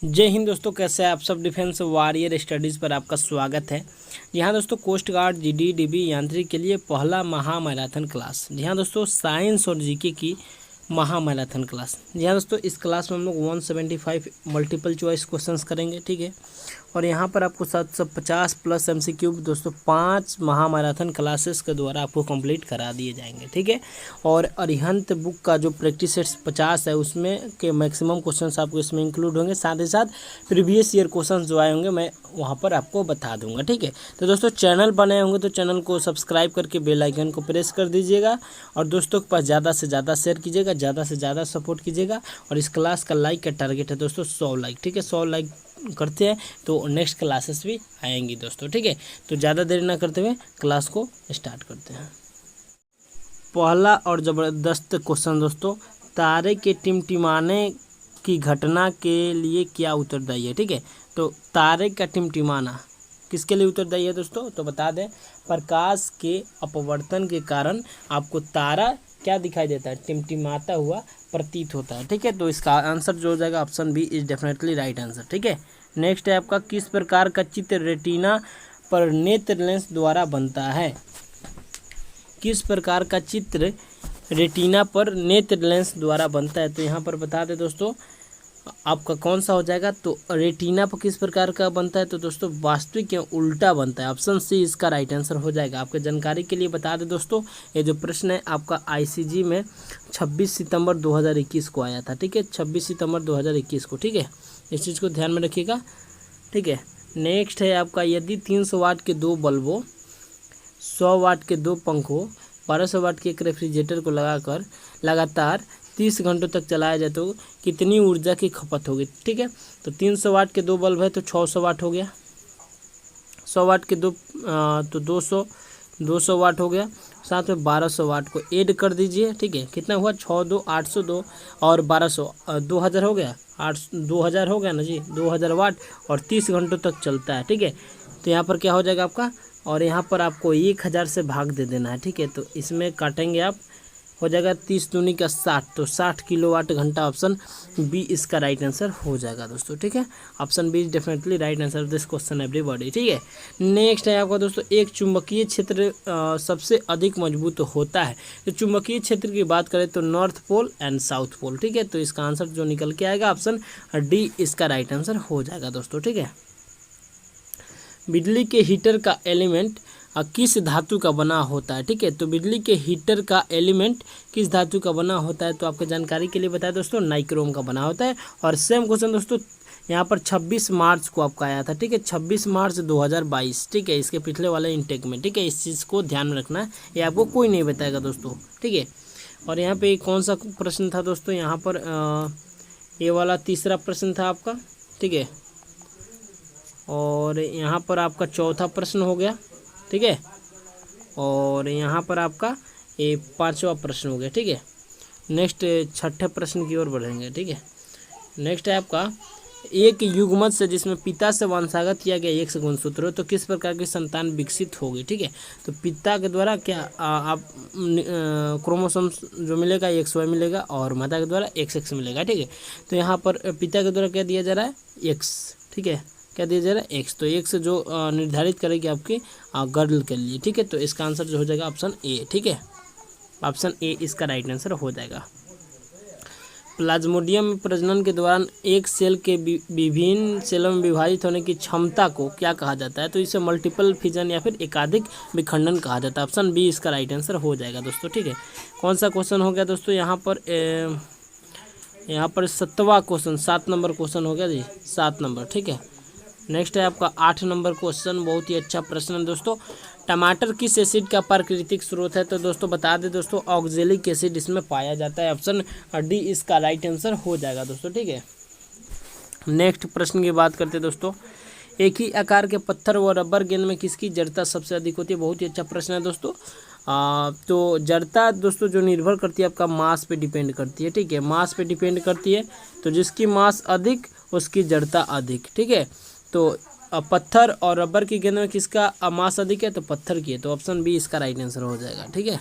जय हिंद दोस्तों, कैसे हैं आप सब। डिफेंस वॉरियर स्टडीज़ पर आपका स्वागत है। जी हाँ दोस्तों, कोस्ट गार्ड जीडी डीबी यांत्रिक के लिए पहला महा मैराथन क्लास। जी हाँ दोस्तों, साइंस और जीके की महा मैराथन क्लास। जी हाँ दोस्तों, इस क्लास में हम लोग 175 मल्टीपल चॉइस क्वेश्चंस करेंगे, ठीक है। और यहाँ पर आपको 750 प्लस MCQ दोस्तों 5 महा मैराथन क्लासेस के द्वारा आपको कंप्लीट करा दिए जाएंगे, ठीक है। और अरिहंत बुक का जो प्रैक्टिस सेट्स 50 है उसमें के मैक्सिमम क्वेश्चंस आपको इसमें इंक्लूड होंगे। साथ ही साथ प्रीवियस ईयर क्वेश्चंस जो आए होंगे मैं वहाँ पर आपको बता दूंगा, ठीक है। तो दोस्तों, चैनल बने होंगे तो चैनल को सब्सक्राइब करके बेल आइकन को प्रेस कर दीजिएगा और दोस्तों के पास ज़्यादा से ज़्यादा शेयर कीजिएगा, ज़्यादा से ज़्यादा सपोर्ट कीजिएगा। और इस क्लास का लाइक का टारगेट है दोस्तों 100 लाइक, ठीक है। 100 लाइक करते हैं तो नेक्स्ट क्लासेस भी आएंगी दोस्तों, ठीक है। तो ज़्यादा देर ना करते हुए क्लास को स्टार्ट करते हैं। पहला और ज़बरदस्त क्वेश्चन दोस्तों, तारे के टिमटिमाने की घटना के लिए क्या उत्तरदायी है, ठीक है। तो तारे का टिमटिमाना किसके लिए उत्तरदायी है दोस्तों, तो बता दें प्रकाश के अपवर्तन के कारण आपको तारा क्या दिखाई देता है, टिमटिमाता हुआ प्रतीत होता है, ठीक है। तो इसका आंसर जो हो जाएगा option B is definitely right answer, ठीक है। नेक्स्ट है आपका, किस प्रकार का चित्र रेटिना पर नेत्र लेंस द्वारा बनता है। किस प्रकार का चित्र रेटिना पर नेत्र लेंस द्वारा बनता है, तो यहाँ पर बता दें दोस्तों आपका कौन सा हो जाएगा। तो रेटिना पर किस प्रकार का बनता है, तो दोस्तों वास्तविक या उल्टा बनता है। ऑप्शन सी इसका राइट आंसर हो जाएगा। आपके जानकारी के लिए बता दें दोस्तों, ये जो प्रश्न है आपका ICG में 26 सितंबर 2021 को आया था, ठीक है। 26 सितंबर 2021 को, ठीक है। इस चीज़ को ध्यान में रखिएगा, ठीक है। नेक्स्ट है आपका, यदि 300 वाट के 2 बल्बों, 100 वाट के 2 पंखों, 1200 वाट के एक रेफ्रिजरेटर को लगाकर लगातार 30 घंटों तक चलाया जाए तो कितनी ऊर्जा की खपत होगी, ठीक है। तो 300 वाट के 2 बल्ब है तो 600 वाट हो गया। 100 वाट के तो 200 वाट हो गया। साथ में 1200 वाट को ऐड कर दीजिए, ठीक है। कितना हुआ, 6 2 802 और 1200 2000 हो गया। 2000 हो गया ना जी, 2000 वाट और 30 घंटों तक चलता है, ठीक है। तो यहाँ पर क्या हो जाएगा आपका, और यहाँ पर आपको 1000 से भाग दे देना है, ठीक है। तो इसमें काटेंगे आप, हो जाएगा 30 दूनी का 60, तो 60 किलोवाट घंटा। ऑप्शन बी इसका राइट आंसर हो जाएगा दोस्तों, ठीक है। Option B is definitely right answer this question everybody, ठीक है। नेक्स्ट है आपका दोस्तों, एक चुंबकीय क्षेत्र सबसे अधिक मजबूत होता है। तो चुंबकीय क्षेत्र की बात करें तो north pole and south pole, ठीक है। तो इसका आंसर जो निकल के आएगा ऑप्शन डी इसका राइट आंसर हो जाएगा दोस्तों, ठीक है। बिजली के हीटर का एलिमेंट किस धातु का बना होता है, ठीक है। तो बिजली के हीटर का एलिमेंट किस धातु का बना होता है, तो आपके जानकारी के लिए बताया दोस्तों नाइक्रोम का बना होता है। और सेम क्वेश्चन दोस्तों यहाँ पर 26 मार्च को आपका आया था, ठीक है। 26 मार्च 2022, ठीक है। इसके पिछले वाले इंटेक में, ठीक है। इस चीज़ को ध्यान में रखना है, ये आपको कोई नहीं बताएगा दोस्तों, ठीक है। और यहाँ पे कौन सा प्रश्न था दोस्तों, यहाँ पर ये वाला तीसरा प्रश्न था आपका, ठीक है। और यहाँ पर आपका चौथा प्रश्न हो गया, ठीक है। और यहाँ पर आपका ये 5वां प्रश्न हो गया, ठीक है। नेक्स्ट छठे प्रश्न की ओर बढ़ेंगे, ठीक है। नेक्स्ट है आपका, एक युग्मज से जिसमें पिता से वंशागत किया गया X गुणसूत्र हो तो किस प्रकार की संतान विकसित होगी, ठीक है। तो पिता के द्वारा क्या आप क्रोमोसोम्स जो मिलेगा XY मिलेगा और माता के द्वारा XX मिलेगा, ठीक है। तो यहाँ पर पिता के द्वारा क्या दिया जा रहा है, X, ठीक है। क्या दिया जा रहा है, X। तो X जो निर्धारित करेगी आपकी गर्ल के लिए, ठीक है। तो इसका आंसर जो हो जाएगा ऑप्शन ए, ठीक है। ऑप्शन ए इसका राइट आंसर हो जाएगा। प्लाज्मोडियम में प्रजनन के दौरान एक सेल के विभिन्न सेलों में विभाजित होने की क्षमता को क्या कहा जाता है, तो इसे मल्टीपल फिजन या फिर एकाधिक विखंडन कहा जाता है। ऑप्शन बी इसका राइट आंसर हो जाएगा दोस्तों, ठीक है। कौन सा क्वेश्चन हो गया दोस्तों, यहाँ पर 7वां क्वेश्चन, 7 नंबर क्वेश्चन हो गया जी, 7 नंबर, ठीक है। नेक्स्ट है आपका 8 नंबर क्वेश्चन, बहुत ही अच्छा प्रश्न है दोस्तों। टमाटर किस एसिड का प्राकृतिक स्रोत है, तो दोस्तों बता दें दोस्तों ऑक्जेलिक एसिड इसमें पाया जाता है। ऑप्शन डी इसका राइट आंसर हो जाएगा दोस्तों, ठीक है। नेक्स्ट प्रश्न की बात करते हैं दोस्तों, एक ही आकार के पत्थर व रबर गेंद में किसकी जड़ता सबसे अधिक होती है। बहुत ही अच्छा प्रश्न है दोस्तों। तो जड़ता दोस्तों जो निर्भर करती है आपका मास पे डिपेंड करती है, ठीक है। मास पे डिपेंड करती है, तो जिसकी मास अधिक उसकी जड़ता अधिक, ठीक है। तो पत्थर और रबर की गेंद में किसका मास अधिक है, तो पत्थर की है। तो ऑप्शन बी इसका राइट आंसर हो जाएगा, ठीक है।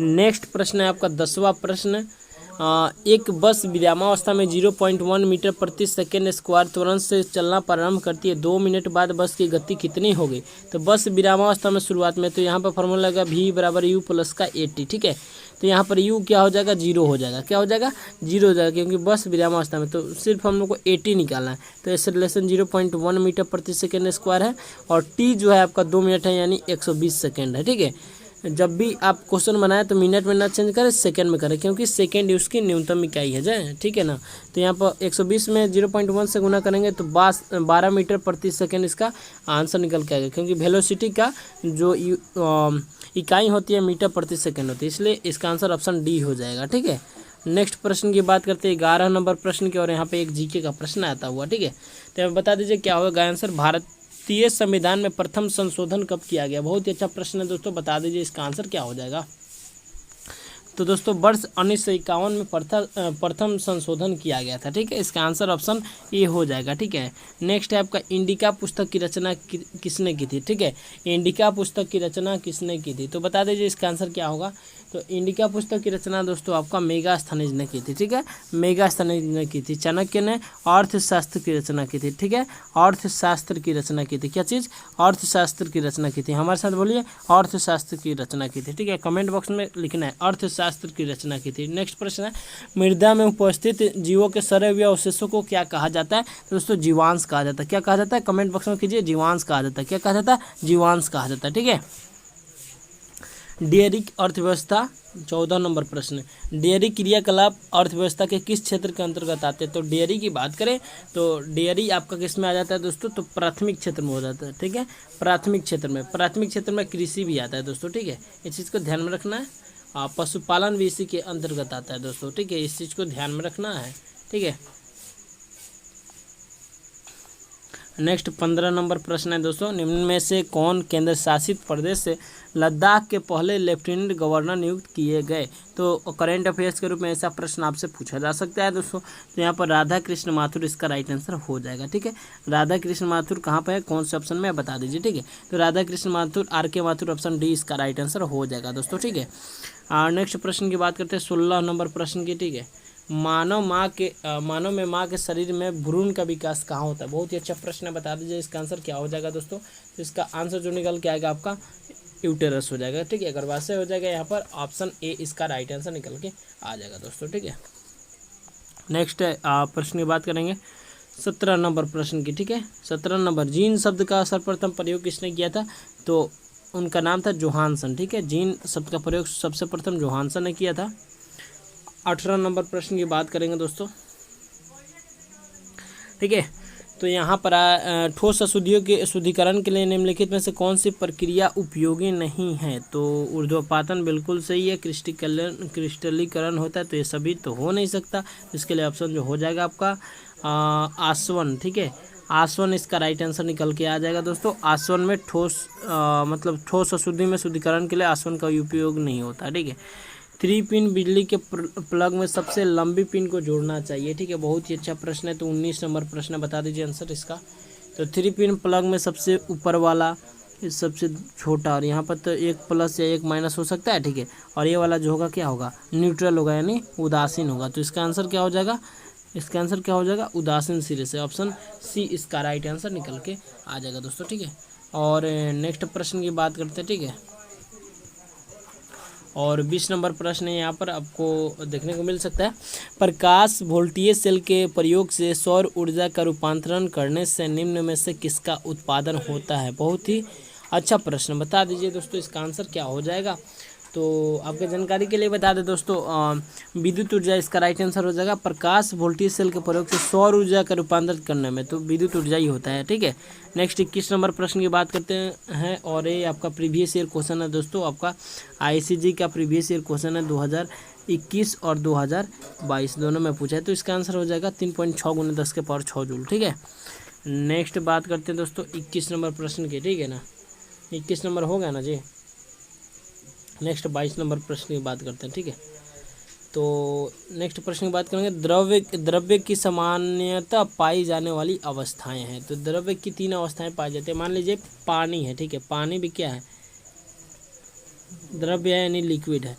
नेक्स्ट प्रश्न है आपका 10वां प्रश्न, एक बस विरामावस्था में 0.1 मीटर प्रति सेकेंड स्क्वायर त्वरण से चलना प्रारंभ करती है, 2 मिनट बाद बस की गति कितनी होगी। तो बस विरामावस्था में शुरुआत में, तो यहाँ पर फॉर्मूला लगा v बराबर u प्लस का AT, ठीक है। तो यहाँ पर u क्या हो जाएगा, 0 हो जाएगा। क्या हो जाएगा, 0 हो जाएगा, क्योंकि बस विरामावस्था में, तो सिर्फ हम लोग को AT निकालना है। तो ऐसे रिलेशन 0.1 मीटर प्रति सेकेंड स्क्वायर है और t जो है आपका 2 मिनट है, यानी 120 सेकेंड है, ठीक है। जब भी आप क्वेश्चन बनाए तो मिनट में ना चेंज करें, सेकंड में करें, क्योंकि सेकंड उसकी न्यूनतम इकाई है जाए, ठीक है ना। तो यहाँ पर 120 में 0.1 से गुना करेंगे तो 12 मीटर प्रति सेकंड इसका आंसर निकल के आएगा, क्योंकि वेलोसिटी का जो इकाई होती है मीटर प्रति सेकंड होती है, इसलिए इसका आंसर ऑप्शन डी हो जाएगा, ठीक है। नेक्स्ट प्रश्न की बात करते हैं 11 नंबर प्रश्न की, और यहाँ पे एक जीके का प्रश्न आता हुआ, ठीक है। तो बता दीजिए क्या होगा आंसर। भारतीय संविधान में प्रथम संशोधन कब किया गया। बहुत ही अच्छा प्रश्न है दोस्तों, बता दीजिए इसका आंसर क्या हो जाएगा। तो दोस्तों वर्ष 1951 में प्रथम संशोधन किया गया था, ठीक है। इसका आंसर ऑप्शन ए हो जाएगा, ठीक है। नेक्स्ट है आपका इंडिका पुस्तक की रचना किसने की थी, ठीक है। इंडिका पुस्तक की रचना किसने की थी, तो बता दीजिए इसका आंसर क्या होगा। तो इंडिका पुस्तक की रचना दोस्तों आपका मेगास्थनीज ने की थी, ठीक है। मेगास्थनीज ने की थी। चाणक्य ने अर्थशास्त्र की रचना की थी, ठीक है। अर्थशास्त्र की रचना की थी, क्या चीज़, अर्थशास्त्र की रचना की थी। हमारे साथ बोलिए, अर्थशास्त्र की रचना की थी, ठीक है। कमेंट बॉक्स में लिखना है अर्थशास्त्र की रचना की थी। नेक्स्ट प्रश्न है मृदा में उपस्थित जीवों के सड़े हुए अवशेषों को क्या कहा जाता है। तो दोस्तों जीवांश कहा जाता है। क्या कहा जाता है, कमेंट बॉक्स में कीजिए, जीवांश कहा जाता है। क्या कहा जाता है, जीवांश कहा जाता है, ठीक है। डेयरी अर्थव्यवस्था 14 नंबर प्रश्न, डेयरी क्रियाकलाप अर्थव्यवस्था के किस क्षेत्र के अंतर्गत आते हैं। तो डेयरी की बात करें तो डेयरी आपका किस में आ जाता है दोस्तों, तो प्राथमिक क्षेत्र में हो जाता है, ठीक है। प्राथमिक क्षेत्र में कृषि भी आता है दोस्तों, ठीक है। इस चीज़ को ध्यान में रखना है। पशुपालन भी इसी के अंतर्गत आता है दोस्तों, ठीक है। इस चीज़ को ध्यान में रखना है, ठीक है। नेक्स्ट 15 नंबर प्रश्न है दोस्तों, निम्न में से कौन केंद्र शासित प्रदेश से लद्दाख के पहले लेफ्टिनेंट गवर्नर नियुक्त किए गए। तो करंट अफेयर्स के रूप में ऐसा प्रश्न आपसे पूछा जा सकता है दोस्तों। तो यहाँ पर राधा कृष्ण माथुर इसका राइट आंसर हो जाएगा, ठीक है। राधा कृष्ण माथुर कहाँ पर है, कौन से ऑप्शन में बता दीजिए, ठीक है। तो Radha Krishna Mathur, RK Mathur, option D इसका राइट आंसर हो जाएगा दोस्तों, ठीक है। नेक्स्ट प्रश्न की बात करते हैं 16 नंबर प्रश्न की, ठीक है। मानव में माँ के शरीर में भ्रूण का विकास कहाँ होता है। बहुत ही अच्छा प्रश्न है, बता दीजिए इसका आंसर क्या हो जाएगा दोस्तों। तो इसका आंसर जो निकल के आएगा आपका यूटेरस हो जाएगा, ठीक है। गर्भाशय हो जाएगा, यहाँ पर ऑप्शन ए इसका राइट आंसर निकल के आ जाएगा दोस्तों, ठीक है। नेक्स्ट प्रश्न की बात करेंगे 17 नंबर प्रश्न की, ठीक है। 17 नंबर, जीन शब्द का सर्वप्रथम प्रयोग किसने किया था। तो उनका नाम था जोहानसन, ठीक है। जीन शब्द का प्रयोग सबसे प्रथम जोहानसन ने किया था। 18 नंबर प्रश्न की बात करेंगे दोस्तों, ठीक है। तो यहाँ पर ठोस अशुद्धियों के शुद्धिकरण के लिए निम्नलिखित में से कौन सी प्रक्रिया उपयोगी नहीं है। तो ऊर्ध्वपातन बिल्कुल सही है। क्रिस्टलीकरण होता है, तो ये सभी तो हो नहीं सकता। इसके लिए ऑप्शन जो हो जाएगा आपका आसवन, ठीक है। आसवन इसका राइट आंसर निकल के आ जाएगा दोस्तों। आसवन में ठोस अशुद्धि में शुद्धिकरण के लिए आसवन का उपयोग नहीं होता, ठीक है। 3 पिन बिजली के प्लग में सबसे लंबी पिन को जोड़ना चाहिए, ठीक है। बहुत ही अच्छा प्रश्न है। तो 19 नंबर प्रश्न है, बता दीजिए आंसर इसका। तो 3 पिन प्लग में सबसे ऊपर वाला सबसे छोटा, और यहाँ पर तो एक प्लस या एक माइनस हो सकता है, ठीक है। और ये वाला जो होगा क्या होगा, न्यूट्रल होगा, यानी उदासीन होगा। तो इसका आंसर क्या हो जाएगा, इसका आंसर क्या हो जाएगा, उदासीन सिरे से, ऑप्शन सी इसका राइट आंसर निकल के आ जाएगा दोस्तों, ठीक है। और नेक्स्ट प्रश्न की बात करते हैं, ठीक है। और 20 नंबर प्रश्न है, यहाँ पर आपको देखने को मिल सकता है, प्रकाश वोल्टीय सेल के प्रयोग से सौर ऊर्जा का रूपांतरण करने से निम्न में से किसका उत्पादन होता है। बहुत ही अच्छा प्रश्न, बता दीजिए दोस्तों इसका आंसर क्या हो जाएगा। तो आपके जानकारी के लिए बता दें दोस्तों, विद्युत ऊर्जा इसका राइट आंसर हो जाएगा। प्रकाश वोल्टेज सेल के प्रयोग से सौर ऊर्जा का रूपांतरित करने में तो विद्युत ऊर्जा ही होता है, ठीक है। नेक्स्ट 21 नंबर प्रश्न की बात करते हैं, और ये आपका प्रीवियस ईयर क्वेश्चन है दोस्तों। आपका ICG का प्रीवियस ईयर क्वेश्चन है 2021 और 2022 दोनों में पूछा है। तो इसका आंसर हो जाएगा 3.6 × 10⁻6 जूल, ठीक है। नेक्स्ट बात करते हैं दोस्तों 21 नंबर प्रश्न की, ठीक है ना। 21 नंबर हो गया ना जी। नेक्स्ट 22 नंबर प्रश्न की बात करते हैं, ठीक है। तो नेक्स्ट प्रश्न की बात करेंगे, द्रव्य की सामान्यतः पाई जाने वाली अवस्थाएं हैं। तो द्रव्य की 3 अवस्थाएं पाई जाती है। मान लीजिए पानी है, ठीक है। पानी भी क्या है, द्रव्य है, यानी लिक्विड है।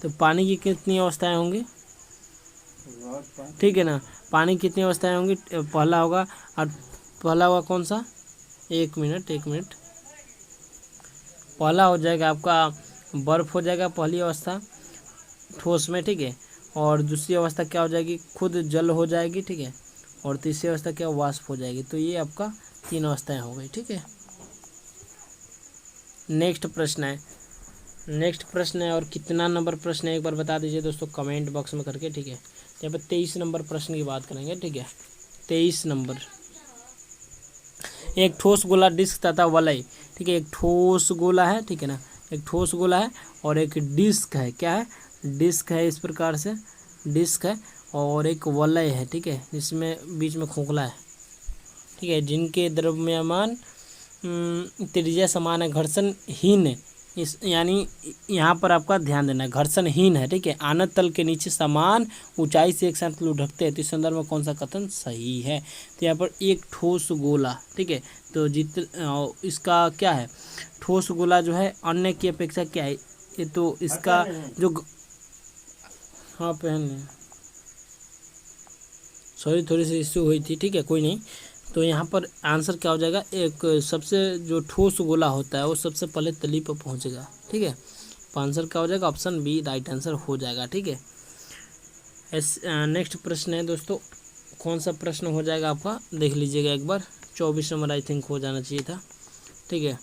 तो पानी की कितनी अवस्थाएं होंगी, ठीक है ना। पानी कितनी अवस्थाएं होंगी, पहला होगा, और पहला होगा कौन सा, एक मिनट, पहला हो जाएगा आपका बर्फ हो जाएगा पहली अवस्था ठोस में, ठीक है। और दूसरी अवस्था क्या हो जाएगी, खुद जल हो जाएगी, ठीक है। और तीसरी अवस्था क्या, वाष्प हो जाएगी। तो ये आपका 3 अवस्थाएं हो गई, ठीक है। नेक्स्ट प्रश्न है और कितना नंबर प्रश्न है एक बार बता दीजिए दोस्तों कमेंट बॉक्स में करके, ठीक है। यहाँ पर 23 नंबर प्रश्न की बात करेंगे, ठीक है। 23 नंबर, एक ठोस गोला, डिस्क तथा वलय, ठीक है। एक ठोस गोला है, ठीक है ना, एक ठोस गोला है और एक डिस्क है, क्या है, डिस्क है, इस प्रकार से डिस्क है, और एक वलय है, ठीक है, जिसमें बीच में खोखला है, ठीक है, जिनके द्रव्यमान त्रिज्या समान है, घर्षणहीन है, इस यानी यहाँ पर आपका ध्यान देना है, घर्षणहीन है, ठीक है। आनत तल के नीचे समान ऊंचाई से एक साथ लुढ़कते हैं। तो इस संदर्भ में कौन सा कथन सही है, तो यहाँ पर एक ठोस गोला, ठीक है। तो इसका क्या है, ठोस गोला जो है अन्य की अपेक्षा क्या है, ये तो इसका जो हाँ पहन लें, सॉरी थोड़ी सी इश्यू हुई थी, ठीक है, कोई नहीं। तो यहाँ पर आंसर क्या हो जाएगा, एक सबसे जो ठोस गोला होता है वो सबसे पहले तली पर पहुँचेगा, ठीक है। तो आंसर क्या हो जाएगा, ऑप्शन बी राइट आंसर हो जाएगा, ठीक है। नेक्स्ट प्रश्न है दोस्तों, कौन सा प्रश्न हो जाएगा आपका, देख लीजिएगा एक बार, 24 नंबर आई थिंक हो जाना चाहिए था, ठीक है।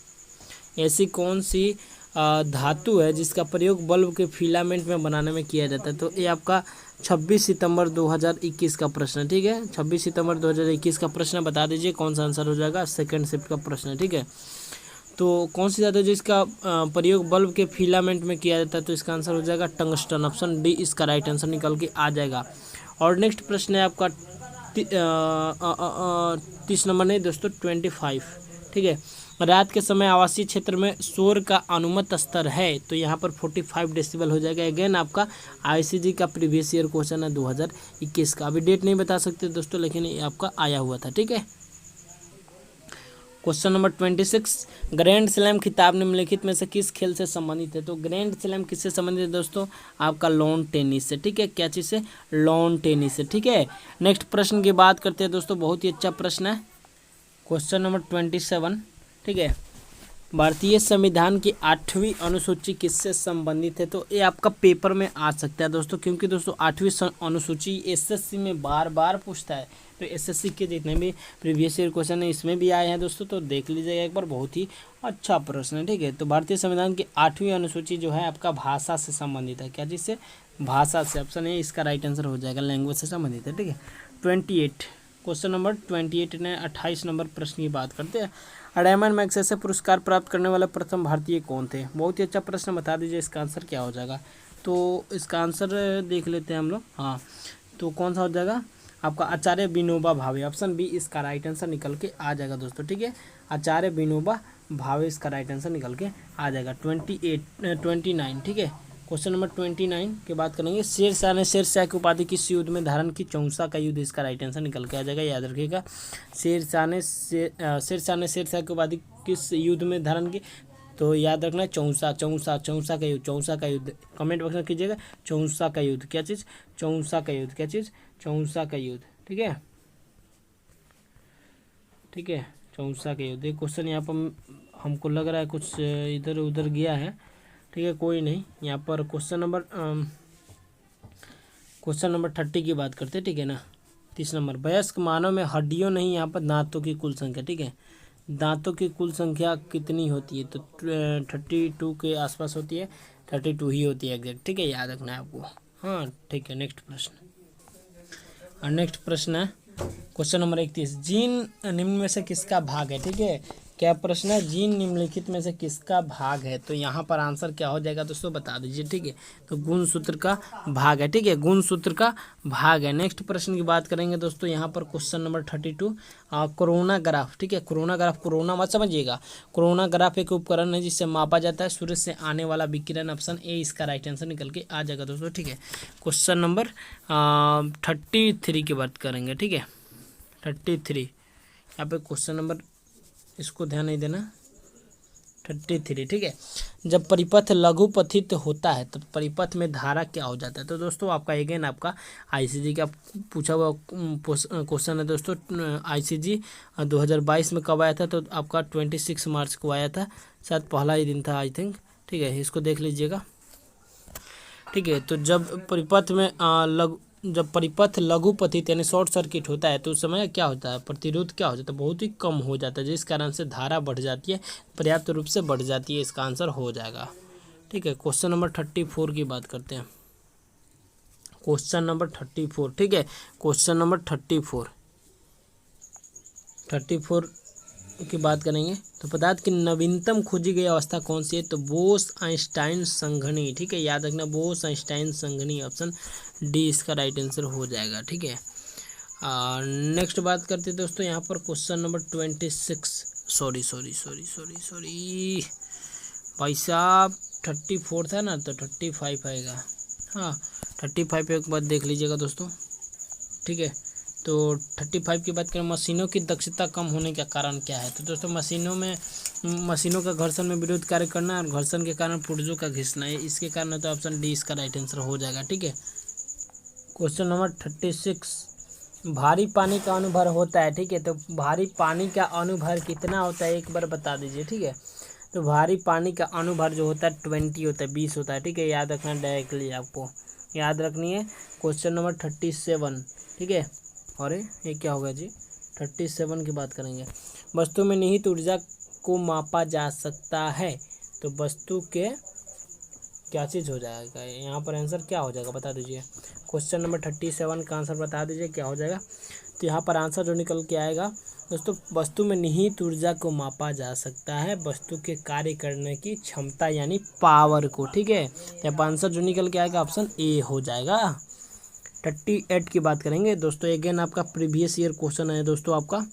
ऐसी कौन सी धातु है जिसका प्रयोग बल्ब के फिलामेंट में बनाने में किया जाता है। तो ये आपका 26 सितंबर 2021 का प्रश्न है, ठीक है। 26 सितंबर 2021 का प्रश्न है, बता दीजिए कौन सा आंसर हो जाएगा, सेकंड शिफ्ट का प्रश्न है, ठीक है। तो कौन सी धातु है जिसका प्रयोग बल्ब के फिलामेंट में किया जाता है, तो इसका आंसर हो जाएगा टंगस्टन, ऑप्शन डी इसका राइट आंसर निकल के आ जाएगा। और नेक्स्ट प्रश्न है आपका 30 नंबर नहीं दोस्तों, 25, ठीक है। रात के समय आवासीय क्षेत्र में शोर का अनुमत स्तर है, तो यहाँ पर 45 डेसिबल हो जाएगा। अगेन आपका आईसीजी का प्रीवियस ईयर क्वेश्चन है 2021 का, अभी डेट नहीं बता सकते दोस्तों, लेकिन ये आपका आया हुआ था, ठीक है। क्वेश्चन नंबर 26, ग्रैंड स्लैम खिताब निम्नलिखित में से किस खेल से संबंधित है। तो ग्रैंड स्लैम किससे संबंधित है दोस्तों, आपका लॉन टेनिस से, ठीक है। क्या चीज़ से, लॉन टेनिस से, ठीक है। नेक्स्ट प्रश्न की बात करते हैं दोस्तों, बहुत ही अच्छा प्रश्न है, क्वेश्चन नंबर 27, ठीक है। भारतीय संविधान की 8वीं अनुसूची किससे संबंधित है। तो ये आपका पेपर में आ सकता है दोस्तों, क्योंकि दोस्तों 8वीं अनुसूची एसएससी में बार बार पूछता है। तो एसएससी के जितने भी प्रीवियस ईयर क्वेश्चन है इसमें भी आए हैं दोस्तों, तो देख लीजिएगा एक बार, बहुत ही अच्छा प्रश्न है, ठीक है। तो भारतीय संविधान की 8वीं अनुसूची जो है आपका भाषा से संबंधित है, क्या चीज़ से, भाषा से, ऑप्शन ए इसका राइट आंसर हो जाएगा, लैंग्वेज से संबंधित है, ठीक है। 28, क्वेश्चन नंबर 28 ने 28 नंबर प्रश्न की बात करते हैं, डायमंड मैग्सेसे पुरस्कार प्राप्त करने वाले प्रथम भारतीय कौन थे। बहुत ही अच्छा प्रश्न, बता दीजिए इसका आंसर क्या हो जाएगा। तो इसका आंसर देख लेते हैं हम लोग, हाँ, तो कौन सा हो जाएगा आपका आचार्य विनोबा भावे, ऑप्शन बी इसका राइट आंसर निकल के आ जाएगा दोस्तों, ठीक है। आचार्य विनोबा भावे इसका राइट आंसर निकल के आ जाएगा। 29, ठीक है। क्वेश्चन नंबर 29 की बात करेंगे, शेरशाह ने शेरशाह की उपाधि किस युद्ध में धारण की, चौसा का युद्ध इसका राइट आंसर निकल के आ जाएगा, याद रखिएगा। शेरशाह ने शेरशाह की उपाधि किस युद्ध में धारण की, तो याद रखना चौसा का युद्ध, कमेंट बॉक्स में कीजिएगा, चौसा का युद्ध, क्या चीज़, चौसा का युद्ध, क्या चीज़, चौसा का युद्ध, ठीक है, ठीक है, चौसा का युद्ध। ये क्वेश्चन यहाँ पर हमको लग रहा है कुछ इधर उधर गया है, ठीक है, कोई नहीं। यहाँ पर क्वेश्चन नंबर 30 की बात करते हैं, ठीक है ना। 30 नंबर, वयस्क मानव में हड्डियों नहीं, यहाँ पर दांतों की कुल संख्या, ठीक है। दांतों की कुल संख्या कितनी होती है, तो 32 के आसपास होती है, 32 ही होती है एग्जैक्ट, ठीक है, याद रखना है आपको, हाँ, ठीक है। नेक्स्ट प्रश्न, और नेक्स्ट प्रश्न है क्वेश्चन नंबर 31, जीन निम्न में से किसका भाग है, ठीक है। क्या प्रश्न है, जीन निम्नलिखित में से किसका भाग है, तो यहाँ पर आंसर क्या हो जाएगा दोस्तों, बता दीजिए, ठीक है। तो गुणसूत्र का भाग है, ठीक है, गुणसूत्र का भाग है। नेक्स्ट प्रश्न की बात करेंगे दोस्तों, यहाँ पर क्वेश्चन नंबर 32, कोरोना ग्राफ, ठीक है। कोरोना ग्राफ, कोरोना मत समझिएगा, कोरोना ग्राफ एक उपकरण है जिससे मापा जाता है सूर्य से आने वाला विकिरण, ऑप्शन ए इसका राइट आंसर निकल के आ जाएगा दोस्तों, ठीक है। क्वेश्चन नंबर 33 की बात करेंगे, ठीक है, 33, यहाँ पे क्वेश्चन नंबर, इसको ध्यान नहीं देना, 33, ठीक है। जब परिपथ लघुपथित होता है तो परिपथ में धारा क्या हो जाता है? तो दोस्तों आपका अगेन आपका आईसीजी का पूछा हुआ क्वेश्चन है दोस्तों। आईसीजी 2022 में कब आया था? तो आपका 26 मार्च को आया था, शायद पहला ही दिन था आई थिंक, ठीक है। इसको देख लीजिएगा, ठीक है। तो जब परिपथ लघुपथित यानी शॉर्ट सर्किट होता है तो उस समय क्या होता है? प्रतिरोध क्या हो जाता है? बहुत ही कम हो जाता है, जिस कारण से धारा बढ़ जाती है, पर्याप्त रूप से बढ़ जाती है। इसका आंसर हो जाएगा, ठीक है। क्वेश्चन नंबर 34 की बात करते हैं। क्वेश्चन नंबर 34, ठीक है। क्वेश्चन नंबर 34 की बात करेंगे। तो पदार्थ की नवीनतम खोजी गई अवस्था कौन सी है? तो बोस आइंस्टाइन संघनी, ठीक है। याद रखना, Bose Einstein Sanghni, option D इसका राइट आंसर हो जाएगा, ठीक है। नेक्स्ट बात करते हैं दोस्तों यहाँ पर क्वेश्चन नंबर 26, सॉरी भाई साहब 34 था ना, तो 35 आएगा। हाँ 35 एक बार देख लीजिएगा दोस्तों, ठीक है। तो 35 की बात करें, मशीनों की दक्षता कम होने का कारण क्या है? तो दोस्तों मशीनों का घर्षण में विरोध कार्य करना और घर्षण के कारण पुर्जों का घिसना है, इसके कारण तो ऑप्शन डी इसका राइट आंसर हो जाएगा, ठीक है। क्वेश्चन नंबर 36, भारी पानी का अनुभार होता है, ठीक है। तो भारी पानी का अनुभार कितना होता है एक बार बता दीजिए, ठीक है। तो भारी पानी का अनुभार जो होता है 20 होता है, 20 होता है, ठीक है। याद रखना, डायरेक्टली आपको याद रखनी है। क्वेश्चन नंबर 37, ठीक है। और ये क्या होगा जी? 37 की बात करेंगे। वस्तु में निहित ऊर्जा को मापा जा सकता है, तो वस्तु के क्या चीज़ हो जाएगा? यहाँ पर आंसर क्या हो जाएगा बता दीजिए। क्वेश्चन नंबर 37 का आंसर बता दीजिए क्या हो जाएगा। तो यहाँ पर आंसर जो निकल के आएगा दोस्तों, वस्तु में निहित ऊर्जा को मापा जा सकता है वस्तु के कार्य करने की क्षमता यानी पावर को, ठीक है। तो यहाँ पर आंसर जो निकल के आएगा ऑप्शन ए हो जाएगा। 38 की बात करेंगे दोस्तों। अगेन आपका प्रीवियस ईयर क्वेश्चन है दोस्तों, आपका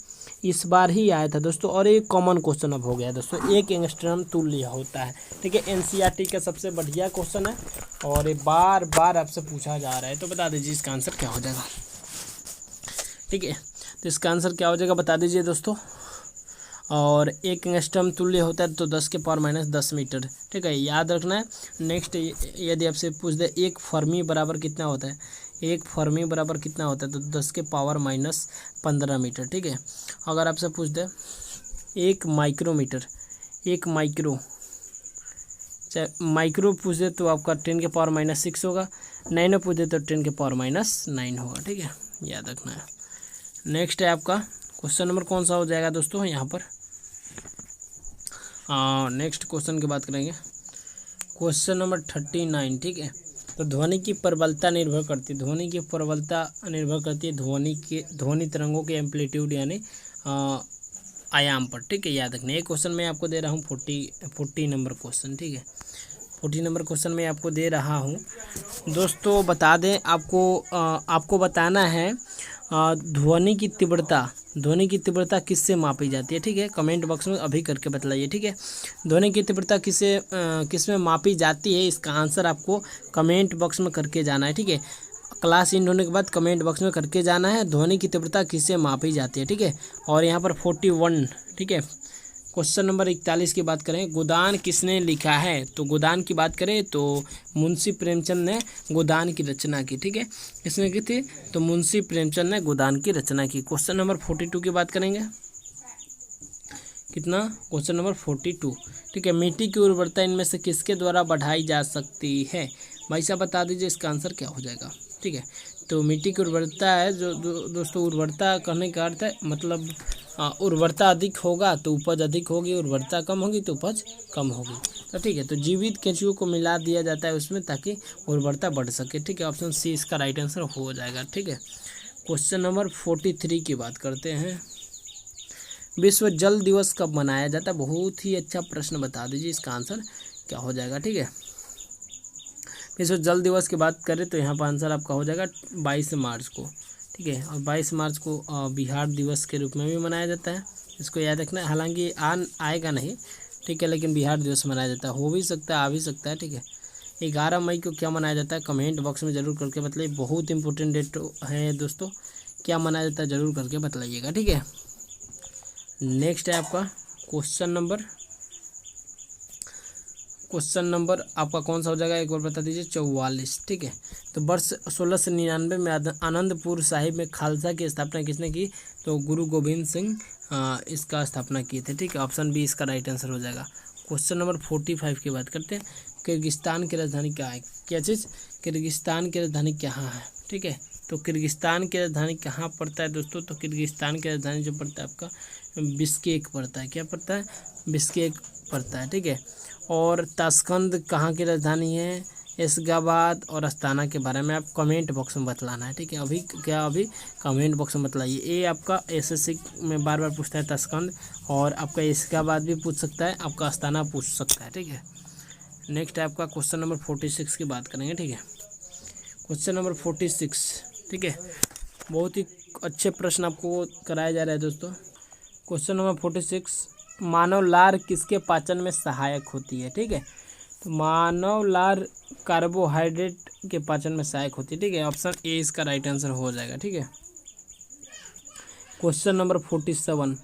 इस बार ही आया था दोस्तों, और एक कॉमन क्वेश्चन अब हो गया दोस्तों। एक एंगस्ट्रॉम तुल्य होता है, ठीक है। एनसीईआरटी का सबसे बढ़िया क्वेश्चन है और ये बार बार आपसे पूछा जा रहा है, तो बता दीजिए इसका आंसर क्या हो जाएगा, ठीक है। तो इसका आंसर क्या हो जाएगा बता दीजिए दोस्तों। और एक एंगस्ट्रॉम तुल्य होता है तो 10⁻⁻10 मीटर, ठीक है। याद रखना है। नेक्स्ट यदि आपसे पूछ दे एक फर्मी बराबर कितना होता है, एक फर्मी बराबर कितना होता है, तो 10⁻⁻15 मीटर, ठीक है। अगर आपसे पूछ दे एक माइक्रोमीटर, एक माइक्रो पूछ दे तो आपका 10⁻⁻6 होगा। नैनो पूछ दे तो 10⁻⁹ होगा, ठीक है। याद रखना है। नेक्स्ट है आपका क्वेश्चन नंबर कौन सा हो जाएगा दोस्तों यहाँ पर? नेक्स्ट क्वेश्चन की बात करेंगे। क्वेश्चन नंबर 39, ठीक है। तो ध्वनि की प्रबलता निर्भर करती है, ध्वनि तरंगों के एम्पलीट्यूड यानी आयाम पर, ठीक है। याद रखना। एक क्वेश्चन मैं आपको दे रहा हूँ 40 नंबर क्वेश्चन, ठीक है। 40 नंबर क्वेश्चन मैं आपको दे रहा हूँ दोस्तों। बता दें आपको बताना है ध्वनि की तीव्रता किससे मापी जाती है, ठीक है। कमेंट बॉक्स में अभी करके बतलाइए, ठीक है। ध्वनि की तीव्रता किस में मापी जाती है, इसका आंसर आपको कमेंट बॉक्स में करके जाना है, ठीक है। क्लास इन होने के बाद कमेंट बॉक्स में करके जाना है ध्वनि की तीव्रता किससे मापी जाती है, ठीक है। और यहाँ पर 41, ठीक है। क्वेश्चन नंबर 41 की बात करें, गोदान किसने लिखा है? तो गोदान की बात करें तो मुंशी प्रेमचंद ने गोदान की रचना की, ठीक है। किसने की थी? तो मुंशी प्रेमचंद ने गोदान की रचना की। क्वेश्चन नंबर 42 की बात करेंगे। कितना? क्वेश्चन नंबर 42, ठीक है। मिट्टी की उर्वरता इनमें से किसके द्वारा बढ़ाई जा सकती है? भाई साहब बता दीजिए इसका आंसर क्या हो जाएगा, ठीक है। तो मिट्टी की उर्वरता है जो दोस्तों, उर्वरता कहने का अर्थ है मतलब उर्वरता अधिक होगा तो उपज अधिक होगी, उर्वरता कम होगी तो उपज कम होगी, तो ठीक है। तो जीवित केंचुओं को मिला दिया जाता है उसमें ताकि उर्वरता बढ़ सके, ठीक है। ऑप्शन सी इसका राइट आंसर हो जाएगा, ठीक है। क्वेश्चन नंबर 43 की बात करते हैं। विश्व जल दिवस कब मनाया जाता है? बहुत ही अच्छा प्रश्न, बता दीजिए इसका आंसर क्या हो जाएगा, ठीक है। विश्व जल दिवस की बात करें तो यहाँ पर आंसर आपका हो जाएगा 22 मार्च को, ठीक है। और 22 मार्च को बिहार दिवस के रूप में भी मनाया जाता है, इसको याद रखना है। हालांकि आएगा नहीं, ठीक है, लेकिन बिहार दिवस मनाया जाता है। हो भी सकता है, आ भी सकता है, ठीक है। 11 मई को क्या मनाया जाता है? कमेंट बॉक्स में ज़रूर करके बताइए, बहुत इंपॉर्टेंट डेट है दोस्तों। क्या मनाया जाता है ज़रूर करके बताइएगा, ठीक है। नेक्स्ट है आपका क्वेश्चन नंबर क्वेश्चन नंबर आपका कौन सा हो जाएगा, एक बार बता दीजिए। 44, ठीक है। तो वर्ष 1699 में आनंदपुर साहिब में खालसा की स्थापना किसने की, तो गुरु गोविंद सिंह इसका स्थापना किए थे, ठीक है। ऑप्शन बी इसका राइट आंसर हो जाएगा। क्वेश्चन नंबर 45 की बात करते हैं। किर्गिस्तान की राजधानी क्या है, क्या चीज़, किर्गिस्तान की राजधानी कहाँ है, ठीक है। तो किर्गिस्तान की राजधानी कहाँ पड़ता है दोस्तों, तो किर्गिस्तान की राजधानी जो पड़ता है आपका बिश्केक पड़ता है, क्या पड़ता है, बिश्केक पड़ता है, ठीक है। और ताशकंद कहाँ की राजधानी है, एशगाबाद और अस्ताना के बारे में आप कमेंट बॉक्स में बतलाना है, ठीक है। अभी कमेंट बॉक्स में बतलाइए। ये आपका एसएससी में बार बार पूछता है ताशकंद, और आपका एशगाबाद भी पूछ सकता है, आपका अस्ताना पूछ सकता है, ठीक है। नेक्स्ट है आपका क्वेश्चन नंबर 46 की बात करेंगे, ठीक है। क्वेश्चन नंबर 46, ठीक है। बहुत ही अच्छे प्रश्न आपको कराया जा रहा है दोस्तों। क्वेश्चन नंबर 46, मानव लार किसके पाचन में सहायक होती है, ठीक है। तो मानव लार कार्बोहाइड्रेट के पाचन में सहायक होती है, ठीक है। ऑप्शन ए इसका राइट आंसर हो जाएगा, ठीक है। क्वेश्चन नंबर 47,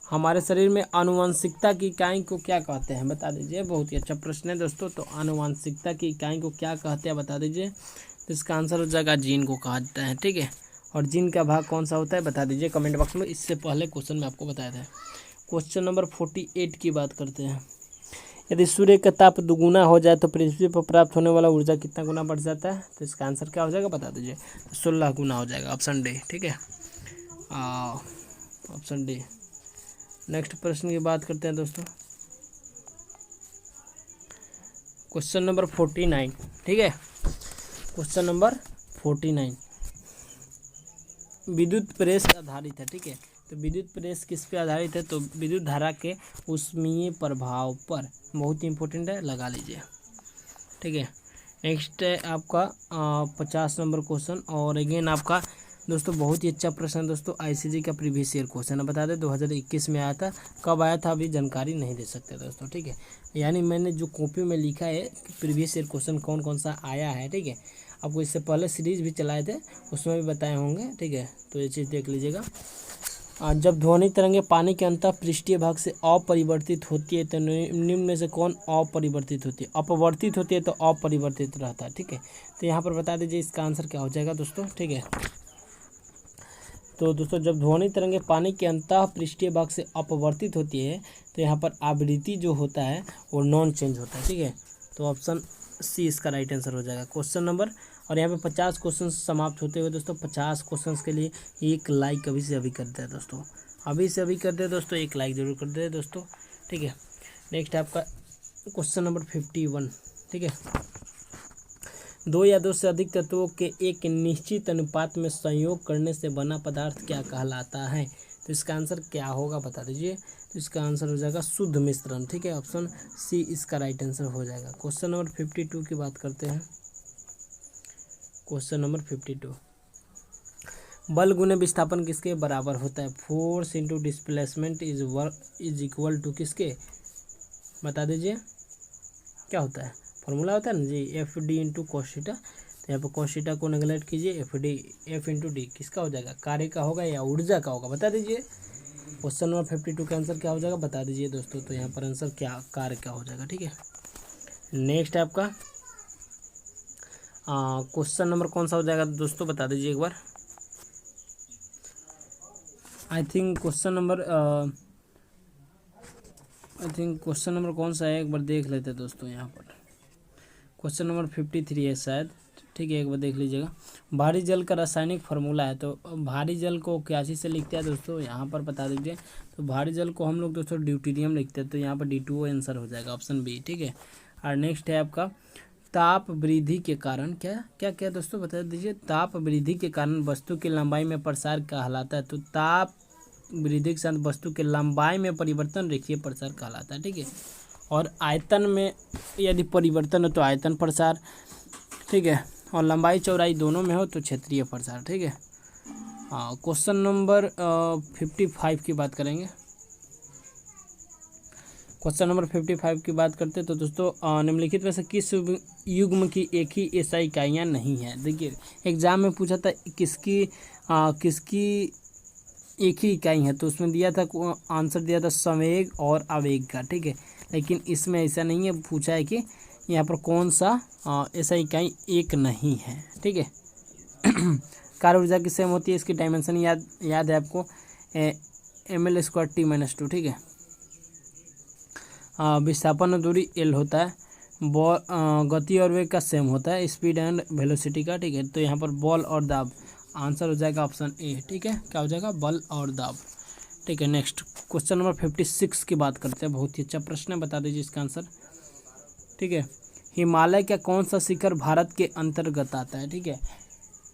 हमारे शरीर में आनुवंशिकता की इकाई को क्या कहते हैं, बता दीजिए। बहुत ही अच्छा प्रश्न है दोस्तों। तो आनुवंशिकता की इकाई को क्या कहते हैं बता दीजिए। तो इसका आंसर हो जाएगा जीन को कहा जाता है, ठीक है। और जीन का भाग कौन सा होता है बता दीजिए कमेंट बॉक्स में। इससे पहले क्वेश्चन में आपको बताया था। क्वेश्चन नंबर 48 की बात करते हैं। यदि सूर्य का ताप दुगुना हो जाए तो पृथ्वी पर प्राप्त होने वाला ऊर्जा कितना गुना बढ़ जाता है, तो इसका आंसर क्या हो जाएगा बता दीजिए। 16 गुना हो जाएगा, ऑप्शन डी, ठीक है। Option D. नेक्स्ट प्रश्न की बात करते हैं दोस्तों। क्वेश्चन नंबर 49, ठीक है। क्वेश्चन नंबर 49 विद्युत प्रेस आधारित है, ठीक है। तो विद्युत प्रेस किस पे आधारित है, तो विद्युत धारा के ऊष्मीय प्रभाव पर। बहुत ही इंपॉर्टेंट है, लगा लीजिए, ठीक है। नेक्स्ट है आपका 50 नंबर क्वेश्चन। और अगेन आपका दोस्तों बहुत ही अच्छा प्रश्न है दोस्तों। आईसीजी का प्रीवियस ईयर क्वेश्चन है, बता दें 2021 में आया था। कब आया था अभी जानकारी नहीं दे सकते दोस्तों, ठीक है। यानी मैंने जो कॉपी में लिखा है प्रीवियस ईयर क्वेश्चन कौन कौन सा आया है, ठीक है। आपको इससे पहले सीरीज भी चलाए थे, उसमें भी बताए होंगे, ठीक है। तो ये चीज़ देख लीजिएगा। जब ध्वनि तरंगे पानी के अंतः पृष्ठीय भाग से अपरिवर्तित होती है तो निम्न में से कौन अपरिवर्तित होती है, अपवर्तित होती है तो अपरिवर्तित रहता है, ठीक है। तो यहाँ पर बता दीजिए इसका आंसर क्या हो जाएगा दोस्तों, ठीक है। तो दोस्तों जब ध्वनि तरंगे पानी के अंतः पृष्ठीय भाग से अपवर्तित होती है तो यहाँ पर आवृत्ति जो होता है वो नॉन चेंज होता है, ठीक है। तो ऑप्शन सी इसका राइट आंसर हो जाएगा। क्वेश्चन नंबर, और यहाँ पे 50 क्वेश्चन समाप्त होते हुए दोस्तों 50 क्वेश्चन के लिए एक लाइक अभी से अभी कर दे दोस्तों, अभी से अभी कर दे दोस्तों, एक लाइक जरूर कर दे दोस्तों, ठीक है। नेक्स्ट है आपका क्वेश्चन नंबर 51, ठीक है। दो या दो से अधिक तत्वों के एक निश्चित अनुपात में संयोग करने से बना पदार्थ क्या कहलाता है, तो इसका आंसर क्या होगा बता दीजिए। तो इसका आंसर हो जाएगा शुद्ध मिश्रण, ठीक है। ऑप्शन सी इसका राइट आंसर हो जाएगा। क्वेश्चन नंबर 52 की बात करते हैं। क्वेश्चन नंबर 52, बल गुने विस्थापन किसके बराबर होता है, force into displacement is equal to किसके, बता दीजिए क्या होता है। फॉर्मूला होता है ना जी, F D into cos theta. तो यहाँ पर कॉस थीटा को नेगलेक्ट कीजिए, एफ इंटू डी किसका हो जाएगा, कार्य का होगा या ऊर्जा का होगा, बता दीजिए। क्वेश्चन नंबर 52 का आंसर क्या हो जाएगा बता दीजिए दोस्तों। तो यहाँ पर आंसर क्या, कार्य का हो जाएगा, ठीक है। नेक्स्ट है आपका क्वेश्चन नंबर कौन सा हो जाएगा दोस्तों बता दीजिए एक बार। आई थिंक क्वेश्चन नंबर कौन सा है एक बार देख लेते हैं दोस्तों। यहाँ पर क्वेश्चन नंबर 53 है शायद, ठीक है। एक बार देख लीजिएगा। भारी जल का रासायनिक फार्मूला है, तो भारी जल को क्या चीज़ से लिखते हैं दोस्तों, यहाँ पर बता दीजिए। तो भारी जल को हम लोग दोस्तों ड्यूटीरियम लिखते हैं, तो यहाँ पर D2O आंसर हो जाएगा, ऑप्शन बी, ठीक है। और नेक्स्ट है आपका ताप वृद्धि के कारण क्या क्या क्या दोस्तों बता दीजिए। ताप वृद्धि के कारण वस्तु की लंबाई में प्रसार कहलाता है, तो ताप वृद्धि के साथ वस्तु के लंबाई में परिवर्तन रेखीय प्रसार कहलाता है, ठीक है। और आयतन में यदि परिवर्तन हो तो आयतन प्रसार, ठीक है। और लंबाई चौड़ाई दोनों में हो तो क्षेत्रीय प्रसार, ठीक है। क्वेश्चन नंबर 55 की बात करेंगे। क्वेश्चन नंबर 55 की बात करते हैं तो दोस्तों निम्नलिखित में से किस युग्म की एक ही एसआई इकाइयाँ नहीं है। देखिए एग्जाम में पूछा था किसकी एक ही इकाई है, तो उसमें दिया था आंसर दिया था संवेग और आवेग का, ठीक है। लेकिन इसमें ऐसा नहीं है, पूछा है कि यहाँ पर कौन सा ऐसा इकाई एक नहीं है। ठीक है। कार्य ऊर्जा की सेम होती है, इसकी डायमेंशन याद है आपको, ml²T-2। ठीक है। विस्थापन दूरी L होता है। बॉल गति और वेग का सेम होता है, स्पीड एंड वेलोसिटी का। ठीक है। तो यहाँ पर बल और दाब, आंसर हो जाएगा ऑप्शन ए। ठीक है, क्या हो जाएगा, बल और दाब। ठीक है। नेक्स्ट क्वेश्चन नंबर 56 की बात करते हैं। बहुत ही अच्छा प्रश्न है, बता दीजिए इसका आंसर। ठीक है। हिमालय का कौन सा शिखर भारत के अंतर्गत आता है? ठीक है।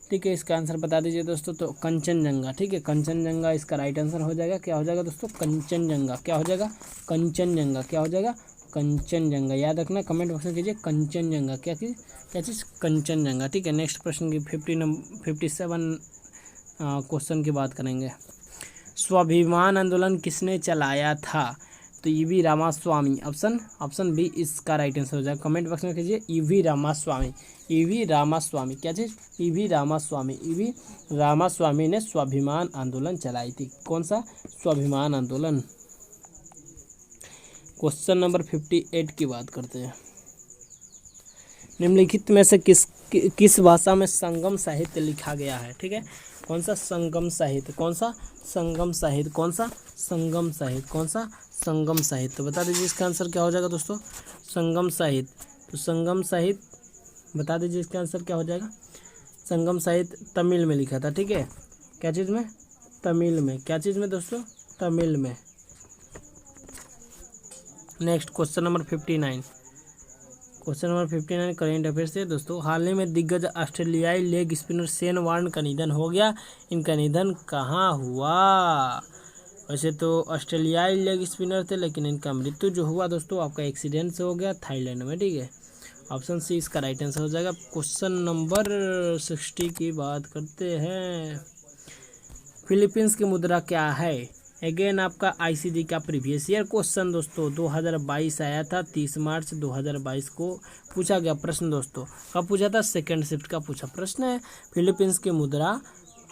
ठीक है, इसका आंसर बता दीजिए दोस्तों। तो कंचनजंगा। ठीक है, कंचनजंगा इसका राइट आंसर हो जाएगा। क्या हो जाएगा दोस्तों, कंचनजंगा। क्या हो जाएगा, कंचनजंगा। क्या हो जाएगा, कंचनजंगा। याद रखना, कमेंट बॉक्स में कीजिए कंचनजंगा। क्या चीज़, कंचनजंगा। ठीक है। नेक्स्ट प्रश्न की 57 क्वेश्चन की बात करेंगे। स्वाभिमान आंदोलन किसने चलाया था? तो ईवी रामास्वामी। ऑप्शन बी इसका राइट आंसर हो जाएगा। कमेंट बॉक्स में कीजिए ईवी रामास्वामी। ईवी रामास्वामी, क्या चीज़, ईवी रामास्वामी। ईवी रामास्वामी ने स्वाभिमान आंदोलन चलाई थी। कौन सा, स्वाभिमान आंदोलन। क्वेश्चन नंबर 58 की बात करते हैं। निम्नलिखित में से किस भाषा में संगम साहित्य लिखा गया है? ठीक है। कौन सा, संगम साहित्य। कौन सा, संगम साहित्य। कौन सा, संगम साहित्य। कौन सा, संगम साहित्य। बता दीजिए इसका आंसर क्या हो जाएगा दोस्तों, संगम साहित्य। तो संगम साहित्य, बता दीजिए इसका आंसर क्या हो जाएगा। संगम साहित्य तमिल में लिखा था। ठीक है, क्या चीज़ में, तमिल में। क्या चीज़ में दोस्तों, तमिल में। Next question number 59। Question number 59 current affair से दोस्तों। हाल ही में दिग्गज ऑस्ट्रेलियाई लेग स्पिनर शेन वार्न का निधन हो गया। इनका निधन कहाँ हुआ? वैसे तो ऑस्ट्रेलियाई लेग स्पिनर थे, लेकिन इनका मृत्यु जो हुआ दोस्तों आपका एक्सीडेंट से हो गया, थाईलैंड में। ठीक है, ऑप्शन सी इसका राइट आंसर हो जाएगा। क्वेश्चन नंबर 60 की बात करते हैं। फिलीपींस की मुद्रा क्या है? अगेन आपका आईसीडी का प्रीवियस ईयर क्वेश्चन दोस्तों 2022 आया था। 30 मार्च 2022 को पूछा गया प्रश्न दोस्तों। कब पूछा था? सेकंड शिफ्ट का पूछा प्रश्न है। फिलीपींस की मुद्रा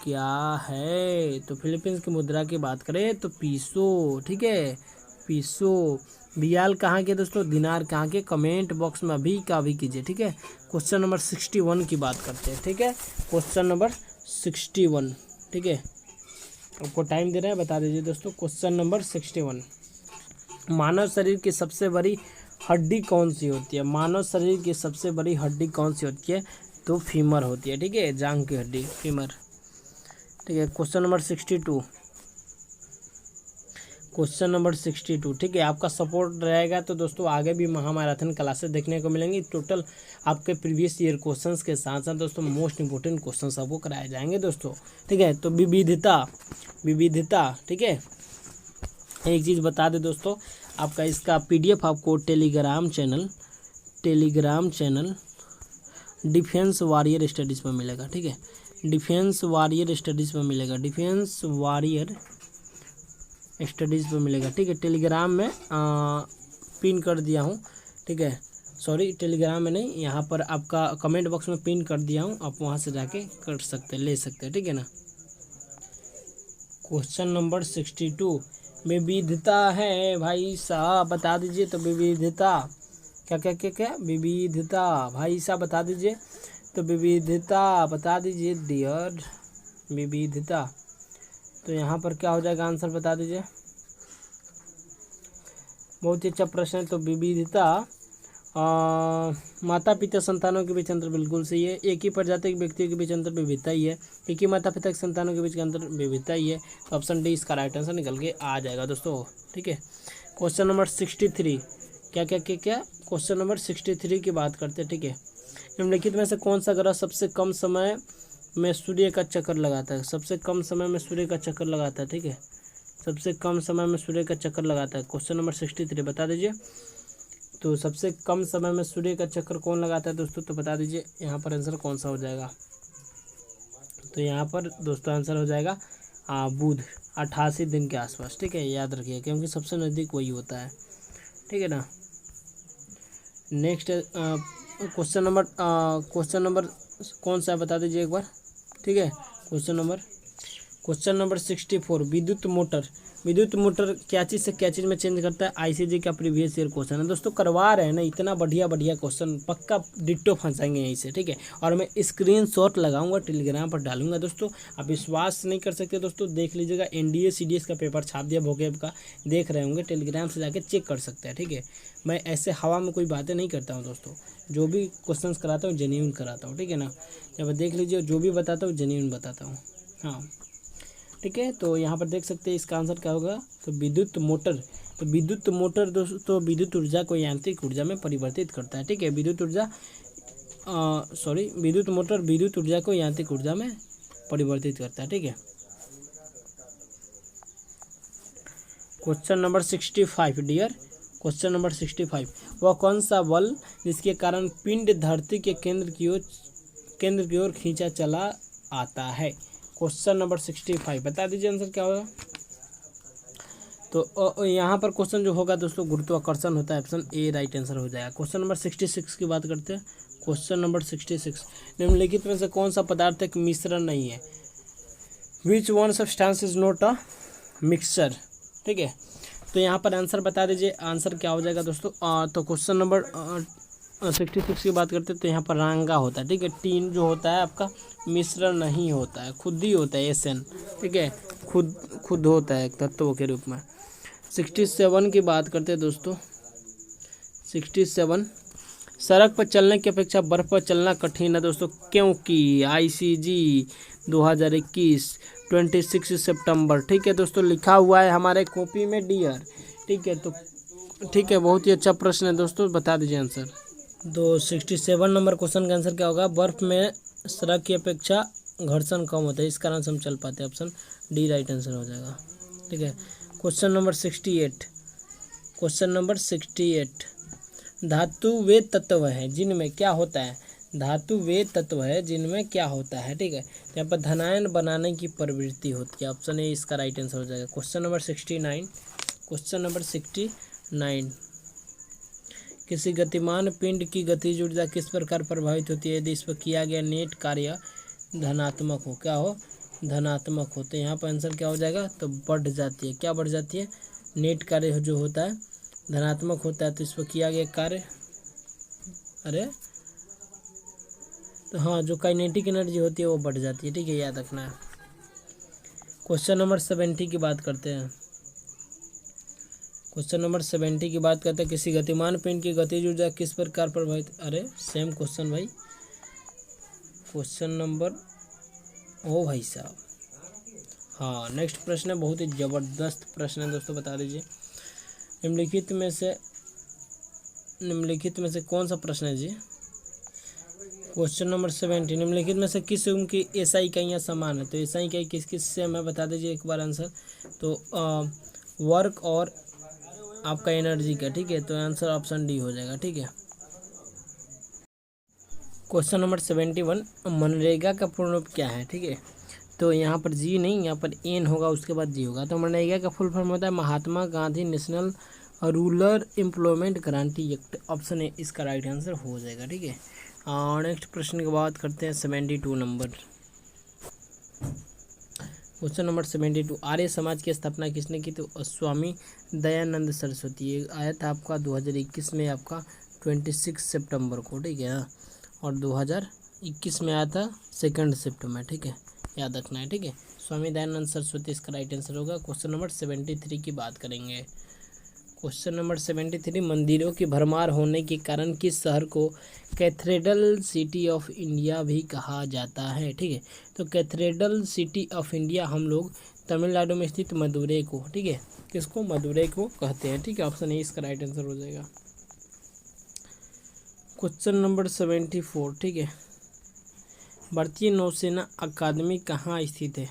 क्या है? तो फिलीपींस की मुद्रा की बात करें तो पीसो। ठीक है, पीसो। रियाल कहाँ के दोस्तों, दिनार कहाँ के? कमेंट बॉक्स में अभी का अभी कीजिए। ठीक है, क्वेश्चन नंबर 61 की बात करते हैं। ठीक है, क्वेश्चन नंबर 61। ठीक है, आपको टाइम दे रहे हैं, बता दीजिए दोस्तों। Question number 61। मानव शरीर की सबसे बड़ी हड्डी कौन सी होती है? मानव शरीर की सबसे बड़ी हड्डी कौन सी होती है? तो फीमर होती है। ठीक है, जांघ की हड्डी, फीमर। ठीक है, क्वेश्चन नंबर 62। Question number 62। ठीक है, आपका सपोर्ट रहेगा तो दोस्तों आगे भी महामैराथन क्लासेस देखने को मिलेंगी। टोटल आपके प्रीवियस ईयर क्वेश्चंस के साथ साथ दोस्तों मोस्ट इंपोर्टेंट क्वेश्चंस आपको कराए जाएंगे दोस्तों। ठीक है, तो विविधता। ठीक है, एक चीज़ बता दें दोस्तों, आपका इसका पीडीएफ आपको Telegram channel defence warrior studies में मिलेगा। ठीक है, डिफेंस वॉरियर स्टडीज़ में मिलेगा। डिफेंस वॉरियर स्टडीज़ पे मिलेगा। ठीक है, टेलीग्राम में पिन कर दिया हूँ। ठीक है, सॉरी टेलीग्राम में नहीं, यहाँ पर आपका कमेंट बॉक्स में पिन कर दिया हूँ, आप वहाँ से जाके कर सकते, ले सकते हैं। ठीक है ना। Question number 62। विविधता है भाई साहब, बता दीजिए। तो विविधता क्या विविधता भाई साहब बता दीजिए। तो विविधता बता दीजिए डियर, विविधता। तो यहाँ पर क्या हो जाएगा आंसर, बता दीजिए। बहुत ही अच्छा प्रश्न है। तो विविधता माता पिता संतानों के बीच अंतर, बिल्कुल सही है। एक ही प्रजाति के व्यक्तियों के बीच अंतर विविधता ही है। एक ही माता पिता के संतानों के बीच का अंतर विविधता ही है। तो ऑप्शन डी इसका राइट आंसर निकल के आ जाएगा दोस्तों। ठीक है, क्वेश्चन नंबर 63। क्या क्वेश्चन नंबर 63 की बात करते हैं। ठीक है, निम्नलिखित में से कौन सा ग्रह सबसे कम समय में सूर्य का चक्कर लगाता है? सबसे कम समय में सूर्य का चक्कर लगाता है। ठीक है, सबसे कम समय में सूर्य का चक्कर लगाता है। क्वेश्चन नंबर 63 बता दीजिए। तो सबसे कम समय में सूर्य का चक्कर कौन लगाता है दोस्तों? तो बता दीजिए यहाँ पर आंसर कौन सा हो जाएगा। तो यहाँ पर दोस्तों आंसर हो जाएगा बुध, 88 दिन के आसपास। ठीक है, याद रखिए, क्योंकि सबसे नज़दीक वही होता है। ठीक है ना। नेक्स्ट क्वेश्चन नंबर कौन सा है बता दीजिए एक बार। ठीक है, क्वेश्चन नंबर क्वेश्चन नंबर 64, विद्युत मोटर। विद्युत मोटर क्या चीज़ से क्या चीज़ में चेंज करता है? आईसीजी का प्रीवियस ईयर क्वेश्चन है दोस्तों, करवा रहे हैं ना, इतना बढ़िया बढ़िया क्वेश्चन, पक्का डिट्टो फंसाएंगे यहीं से, ठीक है। और मैं स्क्रीनशॉट लगाऊंगा, टेलीग्राम पर डालूंगा दोस्तों, आप विश्वास नहीं कर सकते दोस्तों, देख लीजिएगा। एनडीए सीडीएस का पेपर छाप दिया भोकेब का, देख रहे होंगे, टेलीग्राम से जाके चेक कर सकते हैं, ठीक है। मैं ऐसे हवा में कोई बातें नहीं करता हूँ दोस्तों, जो भी क्वेश्चन कराता हूँ जेन्युइन कराता हूँ, ठीक है ना। जब देख लीजिए, जो भी बताता हूँ जेन्युइन बताता हूँ, हाँ ठीक है। तो यहाँ पर देख सकते हैं इसका आंसर क्या होगा, तो विद्युत मोटर। तो विद्युत मोटर दोस्तों विद्युत ऊर्जा को यांत्रिक ऊर्जा में परिवर्तित करता है, ठीक है। विद्युत मोटर विद्युत ऊर्जा को यांत्रिक ऊर्जा में परिवर्तित करता है, ठीक है। Question number 65 dear, question number 65, वह कौन सा बल जिसके कारण पिंड धरती के केंद्र की ओर खींचा चला आता है? क्वेश्चन नंबर 65, बता दीजिए आंसर क्या होगा। तो यहाँ पर क्वेश्चन जो होगा दोस्तों, गुरुत्वाकर्षण होता है, ऑप्शन ए राइट आंसर हो जाएगा। क्वेश्चन नंबर 66 की बात करते हैं। क्वेश्चन नंबर 66, निम्नलिखित में से कौन सा पदार्थ एक मिश्रण नहीं है? Which one substance is not a mixture, ठीक है। तो यहाँ पर आंसर बता दीजिए, आंसर क्या हो जाएगा दोस्तों। तो क्वेश्चन नंबर 66 की बात करते हैं, तो यहाँ पर रांगा होता है, ठीक है। टीन जो होता है आपका मिश्रण नहीं होता है, खुद ही होता है एसएन, ठीक है, खुद होता है एक तत्व के रूप में। 67 की बात करते हैं दोस्तों। 67, सड़क पर चलने की अपेक्षा बर्फ पर चलना कठिन है दोस्तों, क्योंकि आईसीजी 2021 26 सितंबर, ठीक है दोस्तों, लिखा हुआ है हमारे कॉपी में डियर, ठीक है। तो ठीक है, बहुत ही अच्छा प्रश्न है दोस्तों, बता दीजिए आंसर। तो 67 नंबर क्वेश्चन का आंसर क्या होगा? बर्फ में सड़क की अपेक्षा घर्षण कम होता है, इस कारण से हम चल पाते हैं, ऑप्शन डी राइट आंसर हो जाएगा, ठीक है। क्वेश्चन नंबर 68, क्वेश्चन नंबर 68, धातु वे तत्व हैं जिनमें क्या होता है? धातु वे तत्व है जिनमें क्या होता है, ठीक है। तो यहाँ पर धनायन बनाने की प्रवृत्ति होती है, ऑप्शन ए इसका राइट आंसर हो जाएगा। क्वेश्चन नंबर 69, क्वेश्चन नंबर 69, किसी गतिमान पिंड की गतिज ऊर्जा किस प्रकार प्रभावित होती है यदि इस पर किया गया नेट कार्य धनात्मक हो? क्या हो? धनात्मक हो। तो यहाँ पर आंसर क्या हो जाएगा? तो बढ़ जाती है, क्या बढ़ जाती है? नेट कार्य जो होता है धनात्मक होता है, तो इस पर किया गया कार्य, अरे तो हाँ, जो काइनेटिक एनर्जी होती है वो बढ़ जाती है, ठीक है, याद रखना है। क्वेश्चन नंबर 70 की बात करते हैं। क्वेश्चन नंबर 70 की बात करते हैं, किसी गतिमान पिंड की गतिज ऊर्जा किस प्रकार प्रभावित, अरे सेम क्वेश्चन भाई, क्वेश्चन नंबर, ओ भाई साहब, हाँ नेक्स्ट प्रश्न है, बहुत ही ज़बरदस्त प्रश्न है दोस्तों, बता दीजिए निम्नलिखित में से कौन सा प्रश्न है जी? क्वेश्चन नंबर 70, निम्नलिखित में से किस युग्म की एसआई इकाइयाँ समान है? तो एसआई इकाई किस किस से हमें बता दीजिए एक बार आंसर। तो वर्क और आपका एनर्जी का, ठीक है। तो आंसर ऑप्शन डी हो जाएगा, ठीक है। क्वेश्चन नंबर 71, मनरेगा का पूर्ण रूप क्या है, ठीक है। तो यहाँ पर जी नहीं, यहाँ पर एन होगा, उसके बाद जी होगा। तो मनरेगा का फुल फॉर्म होता है Mahatma Gandhi national rural employment guarantee act, option A इसका राइट आंसर हो जाएगा, ठीक है। और नेक्स्ट प्रश्न की बात करते हैं 72 number. Question number 72, Arya Samaj की स्थापना किसने की? तो स्वामी दयानंद सरस्वती। ये आया था आपका 2021 में, आपका 26 सितंबर को, ठीक है। और 2021 में आया था 2 शिफ्ट में, ठीक है, याद रखना है, ठीक है। स्वामी दयानंद सरस्वती इसका राइट आंसर होगा। क्वेश्चन नंबर 73 की बात करेंगे। क्वेश्चन नंबर 73, मंदिरों की भरमार होने के कारण किस शहर को कैथेड्रल सिटी ऑफ इंडिया भी कहा जाता है, ठीक है। तो कैथेड्रल सिटी ऑफ इंडिया हम लोग तमिलनाडु में स्थित मदुरै को, ठीक है, किसको? मदुरै को कहते हैं, ठीक है, ऑप्शन ए इसका राइट आंसर हो जाएगा। क्वेश्चन नंबर 74, ठीक है, भारतीय नौसेना अकादमी कहाँ स्थित है?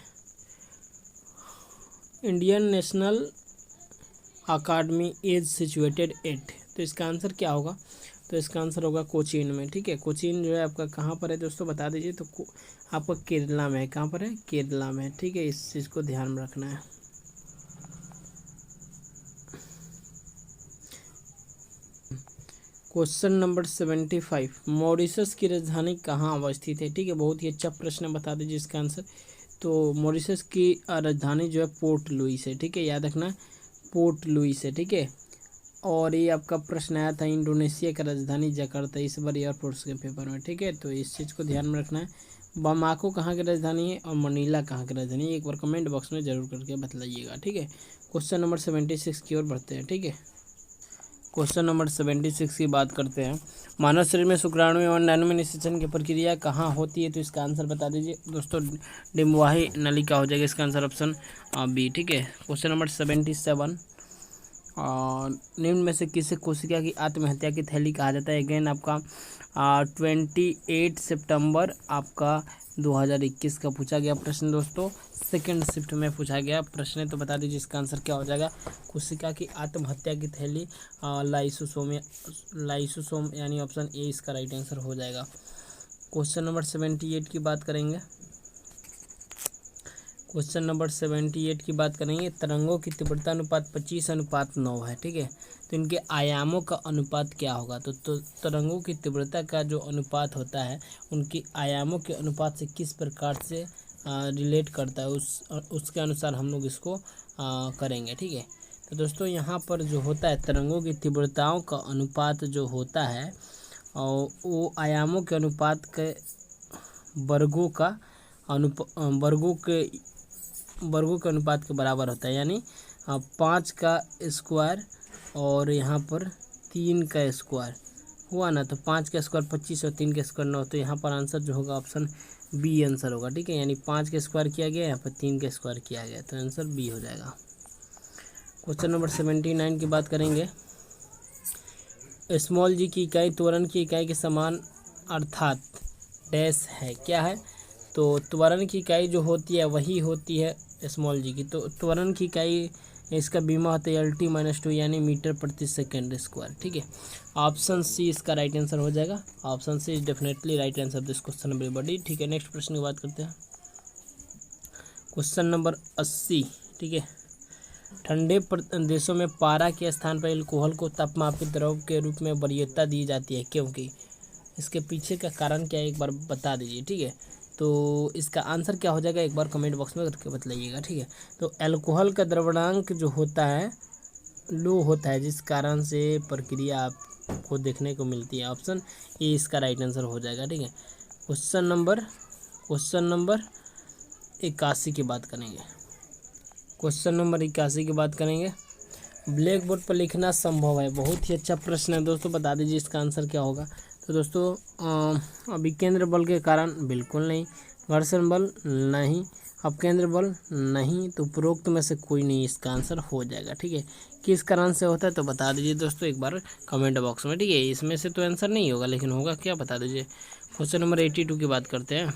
Indian national academy is situated at, तो इसका आंसर क्या होगा? तो इसका आंसर होगा कोचीन में, ठीक है। कोचीन जो है आपका कहाँ पर है दोस्तों, बता दीजिए। तो आपका केरला में है, कहाँ पर है? केरला में, ठीक है, इस चीज़ को ध्यान में रखना है। क्वेश्चन नंबर 75, मॉरिशस की राजधानी कहाँ अवस्थित है, ठीक है, बहुत ही अच्छा प्रश्न, बता दीजिए इसका आंसर। तो मॉरिशस की राजधानी जो है पोर्ट लुइस है, ठीक है, याद रखना पोर्ट लुइस है, ठीक है। और ये आपका प्रश्न आया था इंडोनेशिया का राजधानी जकार्ता, इस बार एयरफोर्स के पेपर में, ठीक है, तो इस चीज़ को ध्यान में रखना है। बामाको कहाँ की राजधानी है और मनीला कहाँ की राजधानी है, एक बार कमेंट बॉक्स में जरूर करके बताइएगा, ठीक है। क्वेश्चन नंबर 76 की ओर बढ़ते हैं, ठीक है। क्वेश्चन नंबर 76 की बात करते हैं। मानव शरीर में शुक्राणु एवं अंडाणु में निषेचन की प्रक्रिया कहाँ होती है, तो इसका आंसर बता दीजिए दोस्तों। डिम्बवाही नलिका हो जाएगा इसका आंसर, ऑप्शन बी, ठीक है। क्वेश्चन नंबर 77, और निम्न में से किसे कोशिका की आत्महत्या की थैली कहा जाता है। अगेन आपका 28 सितंबर आपका 2021 का पूछा गया प्रश्न दोस्तों, सेकंड शिफ्ट में पूछा गया प्रश्न है, तो बता दीजिए इसका आंसर क्या हो जाएगा। कोशिका की आत्महत्या की थैली लाइसोसोम यानी ऑप्शन ए इसका राइट आंसर हो जाएगा। क्वेश्चन नंबर 78 की बात करेंगे। क्वेश्चन नंबर 78 की बात करेंगे। तरंगों की तीव्रता अनुपात 25:9 है, ठीक है, तो इनके आयामों का अनुपात क्या होगा। तो तरंगों की तीव्रता का जो अनुपात होता है उनकी आयामों के अनुपात से किस प्रकार से रिलेट करता है, उसके अनुसार हम लोग इसको करेंगे, ठीक है। तो दोस्तों यहाँ पर जो होता है तरंगों की तीव्रताओं का अनुपात जो होता है और वो आयामों के अनुपात के वर्गों के अनुपात के बराबर होता है, यानी 5 का स्क्वायर और यहाँ पर 3 का स्क्वायर हुआ ना, तो 5 का स्क्वायर 25 और 3 का स्क्वायर 9, तो यहाँ पर आंसर जो होगा ऑप्शन बी आंसर होगा, ठीक है। यानी 5 का स्क्वायर किया गया, यहाँ पर 3 का स्क्वायर किया गया, तो आंसर बी हो जाएगा। क्वेश्चन नंबर 79 की बात करेंगे। स्मॉल जी की इकाई त्वरण की इकाई के समान अर्थात डैश है, क्या है। तो त्वरण की इकाई जो होती है वही होती है स्मॉल जी की, तो त्वरण की इकाई इसका बीमा होता है LT-2 यानी मीटर प्रति सेकेंड स्क्वायर, ठीक है। ऑप्शन सी इसका राइट आंसर हो जाएगा। Option C is definitely right answer this question everybody, ठीक है। नेक्स्ट प्रश्न की बात करते हैं। क्वेश्चन नंबर 80, ठीक है। ठंडे देशों में पारा के स्थान पर अल्कोहल को तापमापित द्रव के रूप में वरीयता दी जाती है, क्योंकि इसके पीछे का कारण क्या है एक बार बता दीजिए, ठीक है। तो इसका आंसर क्या हो जाएगा एक बार कमेंट बॉक्स में करके बताइएगा, ठीक है। तो अल्कोहल का द्रवणांक जो होता है लो होता है, जिस कारण से प्रक्रिया आपको देखने को मिलती है। ऑप्शन ए इसका राइट आंसर हो जाएगा, ठीक है। क्वेश्चन नंबर 81 की बात करेंगे। क्वेश्चन नंबर 81 की बात करेंगे। ब्लैक बोर्ड पर लिखना संभव है, बहुत ही अच्छा प्रश्न है दोस्तों, बता दीजिए इसका आंसर क्या होगा। तो दोस्तों अभी केंद्र बल के कारण बिल्कुल नहीं, घर्षण बल नहीं, अपकेंद्र बल नहीं, तो उपरोक्त में से कोई नहीं इसका आंसर हो जाएगा, ठीक है। किस कारण से होता है तो बता दीजिए दोस्तों एक बार कमेंट बॉक्स में, ठीक है। इसमें से तो आंसर नहीं होगा लेकिन होगा क्या बता दीजिए। क्वेश्चन नंबर 82 की बात करते हैं।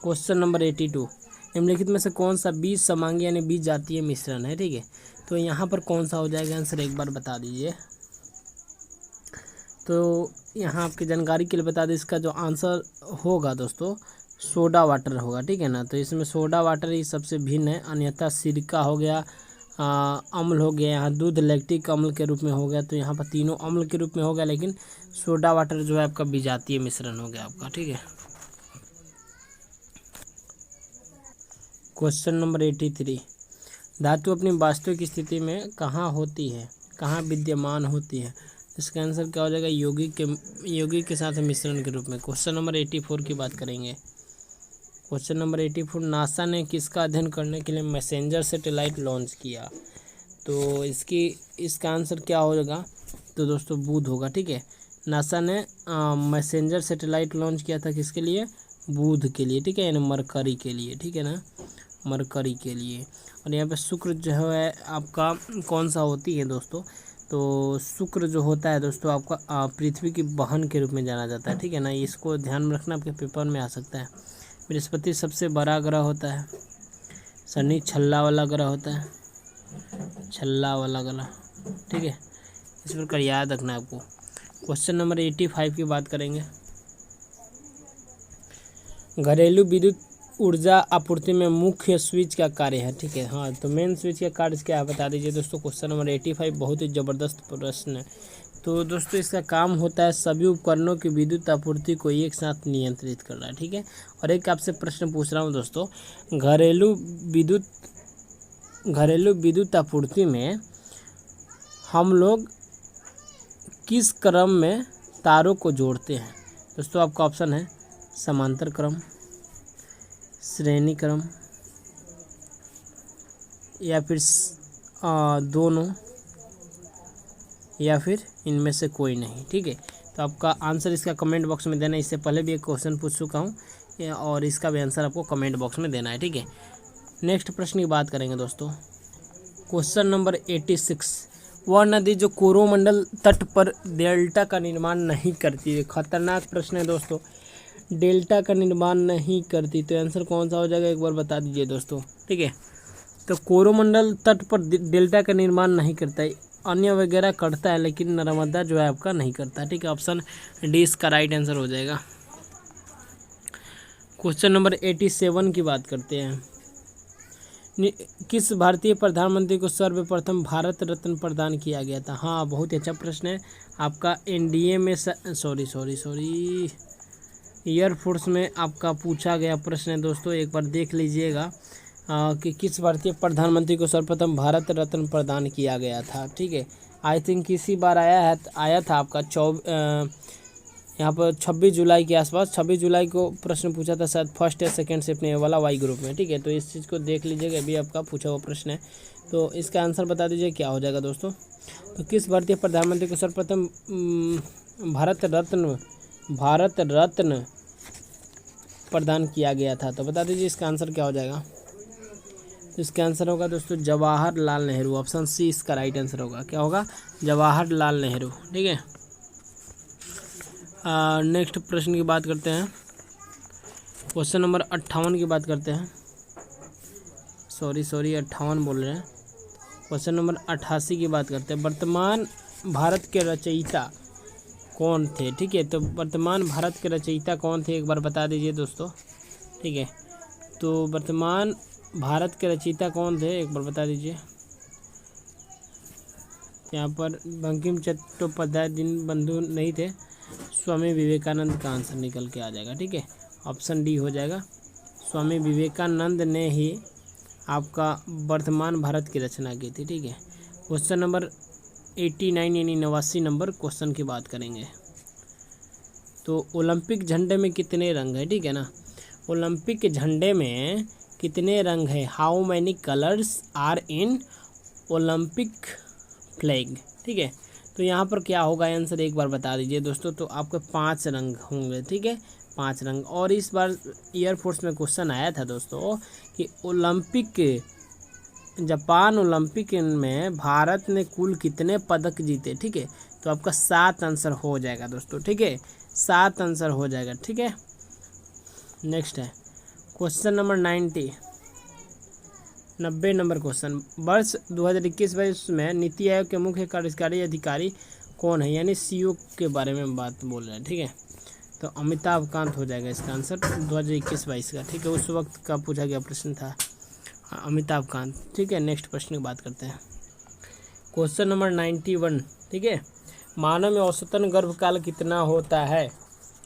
क्वेश्चन नंबर 82, निम्नलिखित में से कौन सा बीज समांगी यानी बीज जातीय मिश्रण है, ठीक है। तो यहाँ पर कौन सा हो जाएगा आंसर एक बार बता दीजिए। तो यहाँ आपकी जानकारी के लिए बता दें, इसका जो आंसर होगा दोस्तों सोडा वाटर होगा, ठीक है ना। तो इसमें सोडा वाटर ही सबसे भिन्न है, अन्यथा सिरका हो गया, अम्ल हो गया, यहाँ दूध लैक्टिक अम्ल के रूप में हो गया, तो यहाँ पर तीनों अम्ल के रूप में हो गया, लेकिन सोडा वाटर जो है आपका विजातीय मिश्रण हो गया आपका, ठीक है। क्वेश्चन नंबर 83, धातु अपनी वास्तविक स्थिति में कहाँ होती है, कहाँ विद्यमान होती है। इसका आंसर क्या हो जाएगा, यौगिक के साथ मिश्रण के रूप में। क्वेश्चन नंबर 84 की बात करेंगे। क्वेश्चन नंबर 84, नासा ने किसका अध्ययन करने के लिए मैसेंजर सैटेलाइट लॉन्च किया। तो इसका आंसर क्या होगा तो दोस्तों बुध होगा, ठीक है। नासा ने मैसेंजर सैटेलाइट लॉन्च किया था किसके लिए, बुध के लिए, ठीक है, यानी मरकरी के लिए, ठीक है ना, मरकरी के लिए। और यहाँ पे शुक्र जो है आपका कौन सा होती है दोस्तों, तो शुक्र जो होता है दोस्तों आपका पृथ्वी की बहन के रूप में जाना जाता है, ठीक है ना। इसको ध्यान में रखना, आपके पेपर में आ सकता है। बृहस्पति सबसे बड़ा ग्रह होता है, शनि छल्ला वाला ग्रह होता है, छल्ला वाला ग्रह, ठीक है। इस प्रकार याद रखना है आपको। क्वेश्चन नंबर 85 की बात करेंगे। घरेलू विद्युत ऊर्जा आपूर्ति में मुख्य स्विच का कार्य है, ठीक है। हाँ, तो मेन स्विच का कार्य क्या है बता दीजिए दोस्तों। क्वेश्चन नंबर 85 बहुत ही ज़बरदस्त प्रश्न है। तो दोस्तों इसका काम होता है सभी उपकरणों की विद्युत आपूर्ति को एक साथ नियंत्रित करना, ठीक है। और एक आपसे प्रश्न पूछ रहा हूँ दोस्तों, घरेलू विद्युत आपूर्ति में हम लोग किस क्रम में तारों को जोड़ते हैं? दोस्तों आपका ऑप्शन है समांतर क्रम, श्रेणी क्रम, या फिर दोनों, या फिर इनमें से कोई नहीं, ठीक है। तो आपका आंसर इसका कमेंट बॉक्स में देना। इससे पहले भी एक क्वेश्चन पूछ चुका हूँ और इसका भी आंसर आपको कमेंट बॉक्स में देना है, ठीक है। नेक्स्ट प्रश्न की बात करेंगे दोस्तों, क्वेश्चन नंबर 86। वह नदी जो कोरोमंडल तट पर डेल्टा का निर्माण नहीं करती है। खतरनाक प्रश्न है दोस्तों, डेल्टा का निर्माण नहीं करती, तो आंसर कौन सा हो जाएगा एक बार बता दीजिए दोस्तों, ठीक है। तो कोरोमंडल तट पर डेल्टा का निर्माण नहीं करता है, अन्य वगैरह करता है, लेकिन नर्मदा जो है आपका नहीं करता, ठीक है। ऑप्शन डी इसका राइट आंसर हो जाएगा। क्वेश्चन नंबर 87 की बात करते हैं। किस भारतीय प्रधानमंत्री को सर्वप्रथम भारत रत्न प्रदान किया गया था? हाँ, बहुत ही अच्छा प्रश्न है आपका। एनडीए में सॉरी एयरफोर्स में आपका पूछा गया प्रश्न है दोस्तों, एक बार देख लीजिएगा कि किस भारतीय प्रधानमंत्री को सर्वप्रथम भारत रत्न प्रदान किया गया था, ठीक है। आई थिंक इसी बार आया था आपका यहाँ पर 26 जुलाई के आसपास, 26 जुलाई को प्रश्न पूछा था शायद फर्स्ट या सेकंड शिफ्ट में वाला वाई ग्रुप में, ठीक है। तो इस चीज़ को देख लीजिएगा, अभी आपका पूछा हुआ प्रश्न है। तो इसका आंसर बता दीजिए क्या हो जाएगा दोस्तों। तो किस भारतीय प्रधानमंत्री को सर्वप्रथम भारत रत्न प्रदान किया गया था? तो बता दीजिए इसका आंसर क्या हो जाएगा। तो इसका आंसर होगा दोस्तों जवाहरलाल नेहरू। ऑप्शन सी इसका राइट आंसर होगा। क्या होगा? जवाहरलाल नेहरू, ठीक है। नेक्स्ट प्रश्न की बात करते हैं, क्वेश्चन नंबर 58 की बात करते हैं। सॉरी 58 बोल रहे हैं। क्वेश्चन नंबर 88 की बात करते हैं। वर्तमान भारत के रचयिता कौन थे? ठीक है, तो वर्तमान भारत के रचयिता कौन थे एक बार बता दीजिए दोस्तों, ठीक है। तो वर्तमान भारत के रचयिता कौन थे एक बार बता दीजिए। यहाँ पर बंकिम चट्टोपाध्याय दीनबंधु नहीं थे, स्वामी विवेकानंद का आंसर निकल के आ जाएगा, ठीक है। ऑप्शन डी हो जाएगा। स्वामी विवेकानंद ने ही आपका वर्तमान भारत की रचना की थी, ठीक है। क्वेश्चन नंबर 89 यानी 89 नंबर क्वेश्चन की बात करेंगे। तो ओलंपिक झंडे में कितने रंग है, ठीक है ना। ओलंपिक झंडे में कितने रंग है? How many colours are in Olympic flag, ठीक है। तो यहाँ पर क्या होगा आंसर एक बार बता दीजिए दोस्तों। तो आपके 5 रंग होंगे, ठीक है, 5 रंग। और इस बार एयरफोर्स में क्वेश्चन आया था दोस्तों कि जापान ओलंपिक में भारत ने कुल कितने पदक जीते, ठीक है। तो आपका 7 आंसर हो जाएगा दोस्तों, ठीक है, 7 आंसर हो जाएगा, ठीक है। नेक्स्ट है क्वेश्चन नंबर 90 नंबर क्वेश्चन। वर्ष 2021-22 में नीति आयोग के मुख्य कार्यकारी अधिकारी कौन है, यानी सीईओ के बारे में बात बोल रहे हैं, ठीक है। तो अमिताभ कांत हो जाएगा इसका आंसर 2021-22 का, ठीक है। उस वक्त का पूछा गया प्रश्न था, अमिताभ कांत, ठीक है। नेक्स्ट प्रश्न की बात करते हैं, क्वेश्चन नंबर 91, ठीक है। मानव में औसतन गर्भकाल कितना होता है?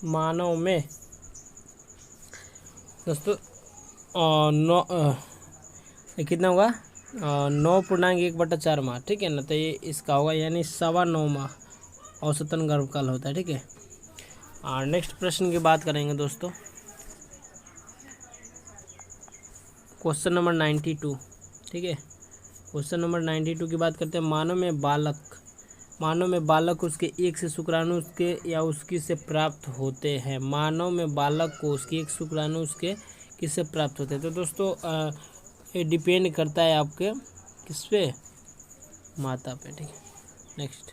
मानव में दोस्तों कितना होगा? 9.1/4 माह, ठीक है ना। तो ये इसका होगा यानी 9.25 माह औसतन गर्भकाल होता है, ठीक है। और नेक्स्ट प्रश्न की बात करेंगे दोस्तों, क्वेश्चन नंबर 92, ठीक है। क्वेश्चन नंबर 92 की बात करते हैं। मानव में बालक उसके एक से शुक्राणु उसके या उसकी से प्राप्त होते हैं। मानव में बालक को उसकी एक शुक्राणु उसके किससे प्राप्त होते हैं? तो दोस्तों ये डिपेंड करता है आपके किस पे? माता पे, ठीक है। नेक्स्ट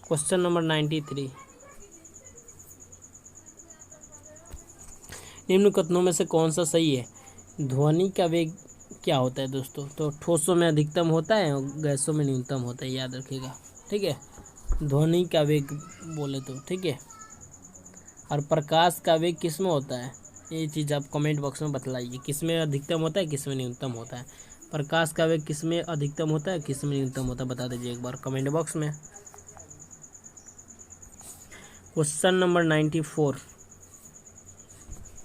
क्वेश्चन नंबर 93, निम्न कथनों में से कौन सा सही है? ध्वनि का वेग क्या होता है दोस्तों? तो ठोसों में अधिकतम होता है और गैसों में न्यूनतम होता है, याद रखिएगा, ठीक है। ध्वनि का वेग बोले तो, ठीक है। और प्रकाश का वेग किस में होता है? ये चीज़ आप कमेंट बॉक्स में बतलाइए, किस में अधिकतम होता है, किस में न्यूनतम होता है। प्रकाश का वेग किस में अधिकतम होता है, किस में न्यूनतम होता है, बता दीजिए एक बार कमेंट बॉक्स में। क्वेश्चन नंबर 94,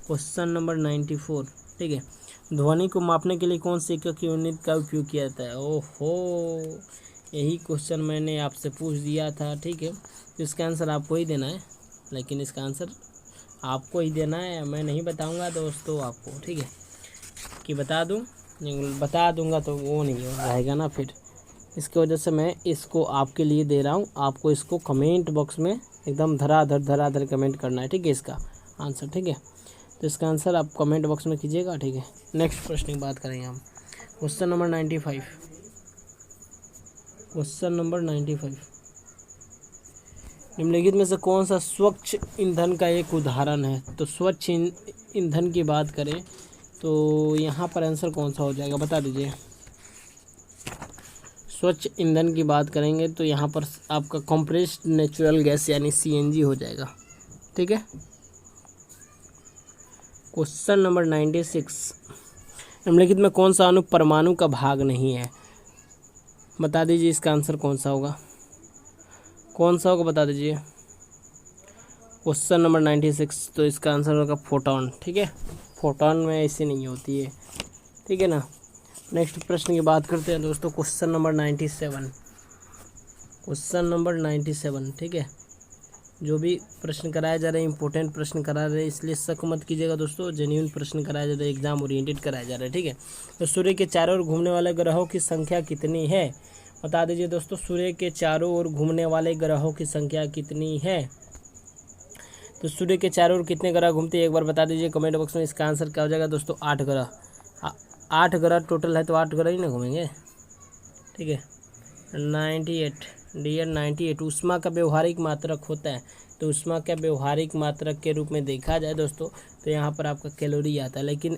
क्वेश्चन नंबर 94, ठीक है। ध्वनि को मापने के लिए कौन से एकक यूनिट का उपयोग किया जाता है? ओहो, यही क्वेश्चन मैंने आपसे पूछ दिया था, ठीक है। तो इसका आंसर आपको ही देना है, लेकिन इसका आंसर आपको ही देना है, मैं नहीं बताऊंगा दोस्तों आपको, ठीक है। कि बता दूंगा तो वो नहीं रहेगा ना फिर, इसकी वजह से मैं इसको आपके लिए दे रहा हूँ। आपको इसको कमेंट बॉक्स में एकदम धराधर कमेंट करना है, ठीक है, इसका आंसर, ठीक है। तो इसका आंसर आप कमेंट बॉक्स में कीजिएगा, ठीक है। नेक्स्ट प्रश्न की बात करेंगे हम, क्वेश्चन नंबर 95, क्वेश्चन नंबर 95, निम्नलिखित में से कौन सा स्वच्छ ईंधन का एक उदाहरण है? तो स्वच्छ ईंधन की बात करें तो यहाँ पर आंसर कौन सा हो जाएगा, बता दीजिए। स्वच्छ ईंधन की बात करेंगे तो यहाँ पर आपका कंप्रेस्ड नेचुरल गैस यानी CNG हो जाएगा, ठीक है। क्वेश्चन नंबर 96, निम्नलिखित में कौन सा अणु परमाणु का भाग नहीं है? बता दीजिए इसका आंसर कौन सा होगा, बता दीजिए। क्वेश्चन नंबर 96, तो इसका आंसर होगा फोटोन, ठीक है। फोटोन में ऐसी नहीं होती है, ठीक है ना। नेक्स्ट प्रश्न की बात करते हैं दोस्तों, क्वेश्चन नंबर 97, क्वेश्चन नंबर 97, ठीक है। जो भी प्रश्न कराया जा रहा है इंपॉर्टेंट प्रश्न करा रहे हैं, इसलिए शक मत कीजिएगा दोस्तों, जेन्युइन प्रश्न कराया जा रहा है, एग्जाम ओरिएंटेड कराया जा रहा है, ठीक है। तो सूर्य के चारों ओर घूमने वाले ग्रहों की संख्या कितनी है? बता दीजिए दोस्तों, सूर्य के चारों ओर घूमने वाले ग्रहों की संख्या कितनी है? तो सूर्य के चारों ओर कितने ग्रह घूमते हैं एक बार बता दीजिए कमेंट बॉक्स में। इसका आंसर क्या हो जाएगा दोस्तों? 8 ग्रह। 8 ग्रह टोटल है, तो 8 ग्रह ही ना घूमेंगे, ठीक है। 98 डियर 98 ऊष्मा का व्यवहारिक मात्रक होता है। तो ऊष्मा का व्यवहारिक मात्रक के रूप में देखा जाए दोस्तों, तो यहाँ पर आपका कैलोरी आता है, लेकिन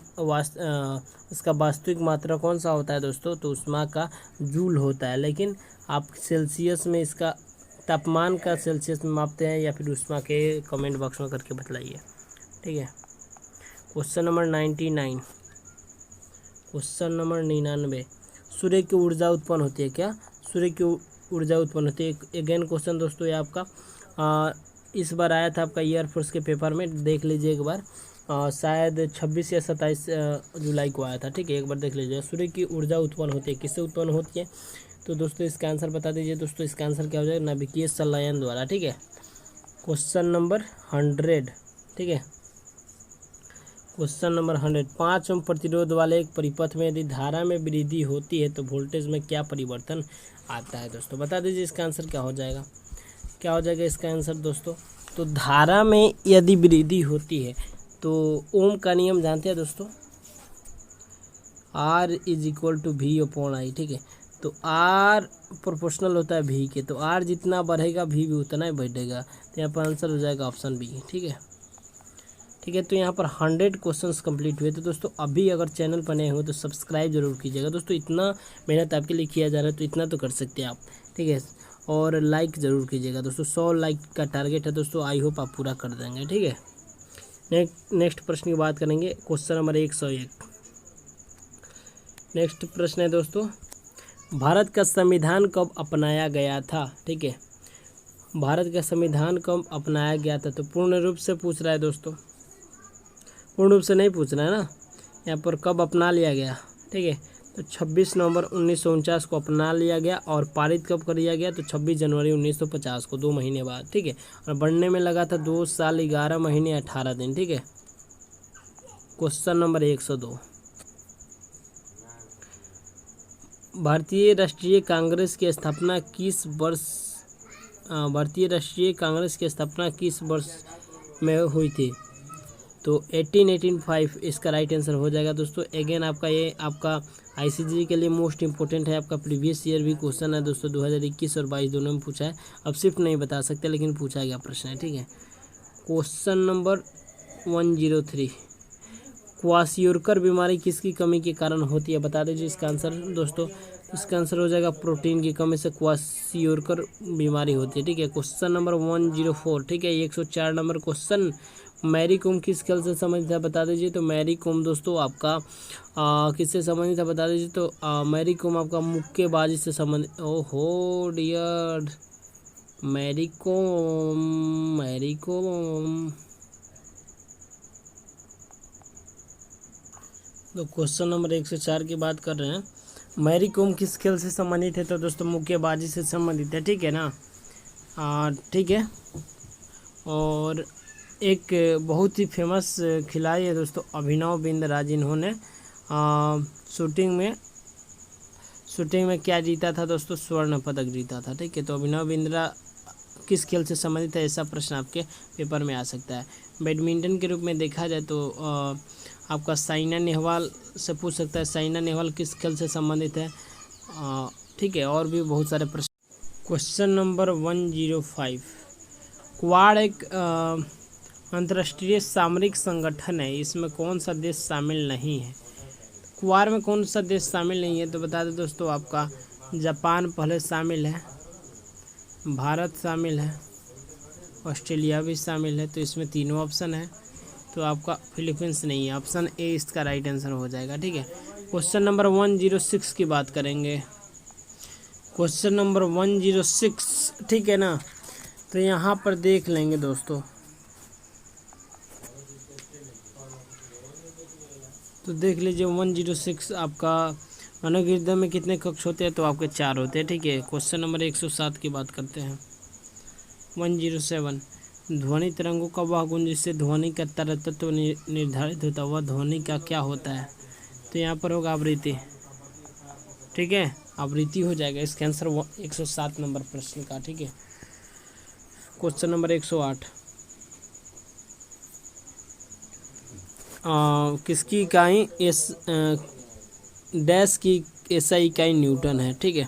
इसका वास्तविक मात्रा कौन सा होता है दोस्तों? तो ऊष्मा का जूल होता है। लेकिन आप सेल्सियस में इसका तापमान का सेल्सियस में मापते हैं या फिर ऊष्मा के कमेंट बॉक्स में करके बतलाइए, ठीक है। क्वेश्चन नंबर 99, क्वेश्चन नंबर 99, सूर्य की ऊर्जा उत्पन्न होती है क्या? सूर्य की ऊर्जा उत्पन्न होती है। अगेन क्वेश्चन दोस्तों ये आपका इस बार आया था आपका एयरफोर्स के पेपर में, देख लीजिए एक बार। शायद 26 या 27 जुलाई को आया था, ठीक है, एक बार देख लीजिए। सूर्य की ऊर्जा उत्पन्न होती है, किससे उत्पन्न होती है? तो दोस्तों इसका आंसर बता दीजिए दोस्तों। इसका आंसर क्या हो जाएगा? नाभिकीय संलयन द्वारा, ठीक है। क्वेश्चन नंबर 100, ठीक है। क्वेश्चन नंबर 100, 5 ओम प्रतिरोध वाले एक परिपथ में यदि धारा में वृद्धि होती है तो वोल्टेज में क्या परिवर्तन आता है दोस्तों? बता दीजिए इसका आंसर क्या हो जाएगा? क्या हो जाएगा इसका आंसर दोस्तों? तो धारा में यदि वृद्धि होती है तो ओम का नियम जानते हैं दोस्तों, R = V/I, ठीक है। तो R प्रोपोर्शनल होता है V के, तो R जितना बढ़ेगा V भी उतना ही बढ़ेगा। तो यहाँ पर आंसर हो जाएगा ऑप्शन बी, ठीक है, ठीक है। तो यहाँ पर 100 क्वेश्चंस कंप्लीट हुए। तो दोस्तों अभी अगर चैनल पर नए हो तो सब्सक्राइब जरूर कीजिएगा दोस्तों, इतना मेहनत आपके लिए किया जा रहा है तो इतना तो कर सकते हैं आप, ठीक है। और लाइक ज़रूर कीजिएगा दोस्तों, 100 लाइक का टारगेट है दोस्तों, आई होप आप पूरा कर देंगे, ठीक है। नेक्स्ट प्रश्न की बात करेंगे, क्वेश्चन नंबर 101। नेक्स्ट प्रश्न है दोस्तों, भारत का संविधान कब अपनाया गया था? ठीक है, भारत का संविधान कब अपनाया गया था? तो पूर्ण रूप से पूछ रहा है दोस्तों, पूर्ण रूप से नहीं पूछ रहा है ना, यहाँ पर कब अपना लिया गया, ठीक है। तो 26 नवंबर 1949 को अपना लिया गया और पारित कब कर दिया गया? तो 26 जनवरी 1950 को, 2 महीने बाद, ठीक है। और बनने में लगा था 2 साल 11 महीने 18 दिन, ठीक है। क्वेश्चन नंबर 102, भारतीय राष्ट्रीय कांग्रेस की स्थापना किस वर्ष भारतीय राष्ट्रीय कांग्रेस की स्थापना किस वर्ष में हुई थी? तो 1885 इसका राइट आंसर हो जाएगा दोस्तों। अगेन आपका ये आपका आईसीजी के लिए मोस्ट इंपॉर्टेंट है, आपका प्रीवियस ईयर भी क्वेश्चन है दोस्तों, 2021 और 22 दोनों में पूछा है। अब सिर्फ नहीं बता सकते लेकिन पूछा गया प्रश्न है, ठीक है। क्वेश्चन नंबर 103, क्वाशियोरकर बीमारी किसकी कमी के कारण होती है? बता दीजिए इसका आंसर दोस्तों। इसका आंसर हो जाएगा प्रोटीन की कमी से क्वाशियोरकर बीमारी होती है, ठीक है। क्वेश्चन नंबर 104, ठीक है, 104 नंबर क्वेश्चन, मैरी कॉम किस खेल से संबंधित है? बता दीजिए। तो मैरी कॉम दोस्तों आपका किससे संबंधित है? बता दीजिए। तो मैरी कॉम आपका मुक्केबाजी से संबंधित। ओहो डियर, मैरी कॉम, मैरी कॉम। तो क्वेश्चन नंबर 104 की बात कर रहे हैं। मैरी कॉम किस खेल से संबंधित है? तो दोस्तों मुक्केबाजी से संबंधित है, ठीक है ना। ठीक है। और एक बहुत ही फेमस खिलाड़ी है दोस्तों अभिनव बिंद्रा, जिन्होंने शूटिंग में क्या जीता था दोस्तों? स्वर्ण पदक जीता था, ठीक है। तो अभिनव बिंद्रा किस खेल से संबंधित है? ऐसा प्रश्न आपके पेपर में आ सकता है। बैडमिंटन के रूप में देखा जाए तो आपका साइना नेहवाल से पूछ सकता है, साइना नेहवाल किस खेल से संबंधित है, ठीक है। और भी बहुत सारे प्रश्न। क्वेश्चन नंबर 105, क्वाड एक अंतर्राष्ट्रीय सामरिक संगठन है, इसमें कौन सा देश शामिल नहीं है? क्वाड में कौन सा देश शामिल नहीं है? तो बता दें दोस्तों, आपका जापान पहले शामिल है, भारत शामिल है, ऑस्ट्रेलिया भी शामिल है। तो इसमें तीनों ऑप्शन है, तो आपका फिलीपींस नहीं है। ऑप्शन ए इसका राइट आंसर हो जाएगा, ठीक है। क्वेश्चन नंबर 106 की बात करेंगे। क्वेश्चन नंबर 106, ठीक है ना। तो यहाँ पर देख लेंगे दोस्तों, तो देख लीजिए 106 आपका अनुगिरदा में कितने कक्ष होते हैं? तो आपके 4 होते हैं, ठीक है। क्वेश्चन नंबर 107 की बात करते हैं। 107, ध्वनि तरंगों का वह गुण जिससे ध्वनि का तरतत्व निर्धारित होता है, वह ध्वनि का क्या होता है? तो यहाँ पर होगा आवृत्ति, ठीक है। आवृत्ति हो जाएगा इसका आंसर 107 नंबर प्रश्न का, ठीक है। क्वेश्चन नंबर 108, किसकी इकाई डैश की एसआई इकाई न्यूटन है, ठीक है।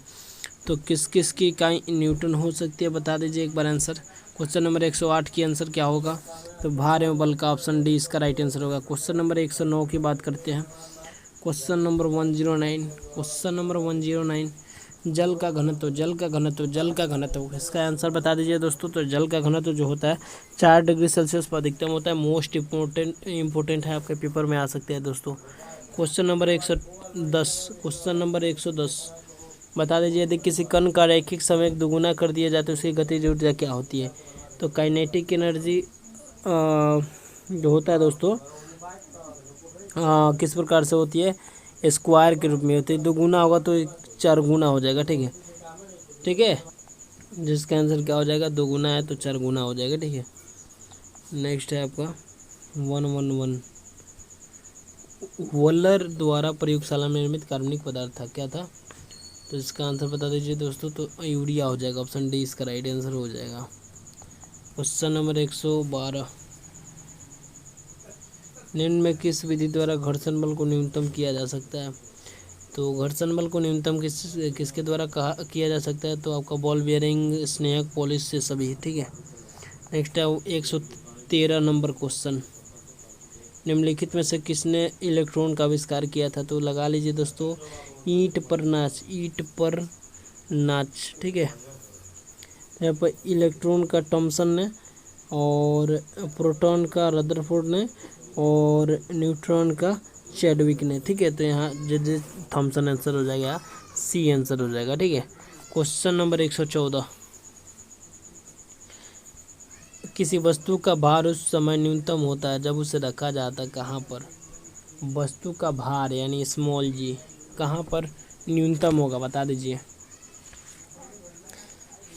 तो किस किस की इकाई न्यूटन हो सकती है? बता दीजिए एक बार आंसर। क्वेश्चन नंबर 108 की आंसर क्या होगा? तो भार एवं बल का ऑप्शन डी इसका राइट आंसर होगा। क्वेश्चन नंबर 109 की बात करते हैं। क्वेश्चन नंबर 109, क्वेश्चन नंबर 109, जल का घनत्व, जल का घनत्व, जल का घनत्व, इसका आंसर बता दीजिए दोस्तों। तो जल का घनत्व जो होता है 4 डिग्री सेल्सियस पर अधिकतम होता है। मोस्ट इम्पोर्टेंट है, आपके पेपर में आ सकते हैं दोस्तों। क्वेश्चन नंबर 110, क्वेश्चन नंबर 110, बता दीजिए यदि किसी कण का रैखिक समय दुगुना कर दिया जाए तो उसकी गतिज ऊर्जा क्या होती है? तो काइनेटिक एनर्जी जो होता है दोस्तों किस प्रकार से होती है? स्क्वायर के रूप में होती है। दुगुना होगा तो 4 गुना हो जाएगा, ठीक है, ठीक है। जिसका आंसर क्या हो जाएगा? 2 गुना है तो 4 गुना हो जाएगा, ठीक है। नेक्स्ट है आपका 111, वॉलर द्वारा प्रयोगशाला में निर्मित कार्बनिक पदार्थ था, क्या था? तो इसका आंसर बता दीजिए दोस्तों। तो यूरिया हो जाएगा, ऑप्शन डी इसका राइट आंसर हो जाएगा। क्वेश्चन नंबर 112, निम्न में किस विधि द्वारा घर्षण बल को न्यूनतम किया जा सकता है? तो घर्षण बल को न्यूनतम किसके द्वारा किया जा सकता है? तो आपका बॉल बियरिंग, स्नेहक, पॉलिश से सभी, ठीक है। नेक्स्ट है 113 नंबर क्वेश्चन, निम्नलिखित में से किसने इलेक्ट्रॉन का आविष्कार किया था? तो लगा लीजिए दोस्तों, ईंट पर नाच, ईंट पर नाच, ठीक है। यहाँ पर इलेक्ट्रॉन का थॉमसन ने, और प्रोटॉन का रदरफोर्ड ने, और न्यूट्रॉन का चैडविक ने, ठीक है। तो यहाँ जे थॉमसन आंसर हो जाएगा, सी आंसर हो जाएगा, ठीक है। क्वेश्चन नंबर 114, किसी वस्तु का भार उस समय न्यूनतम होता है जब उसे रखा जाता है कहाँ पर? वस्तु का भार यानी स्मॉल जी कहाँ पर न्यूनतम होगा? बता दीजिए,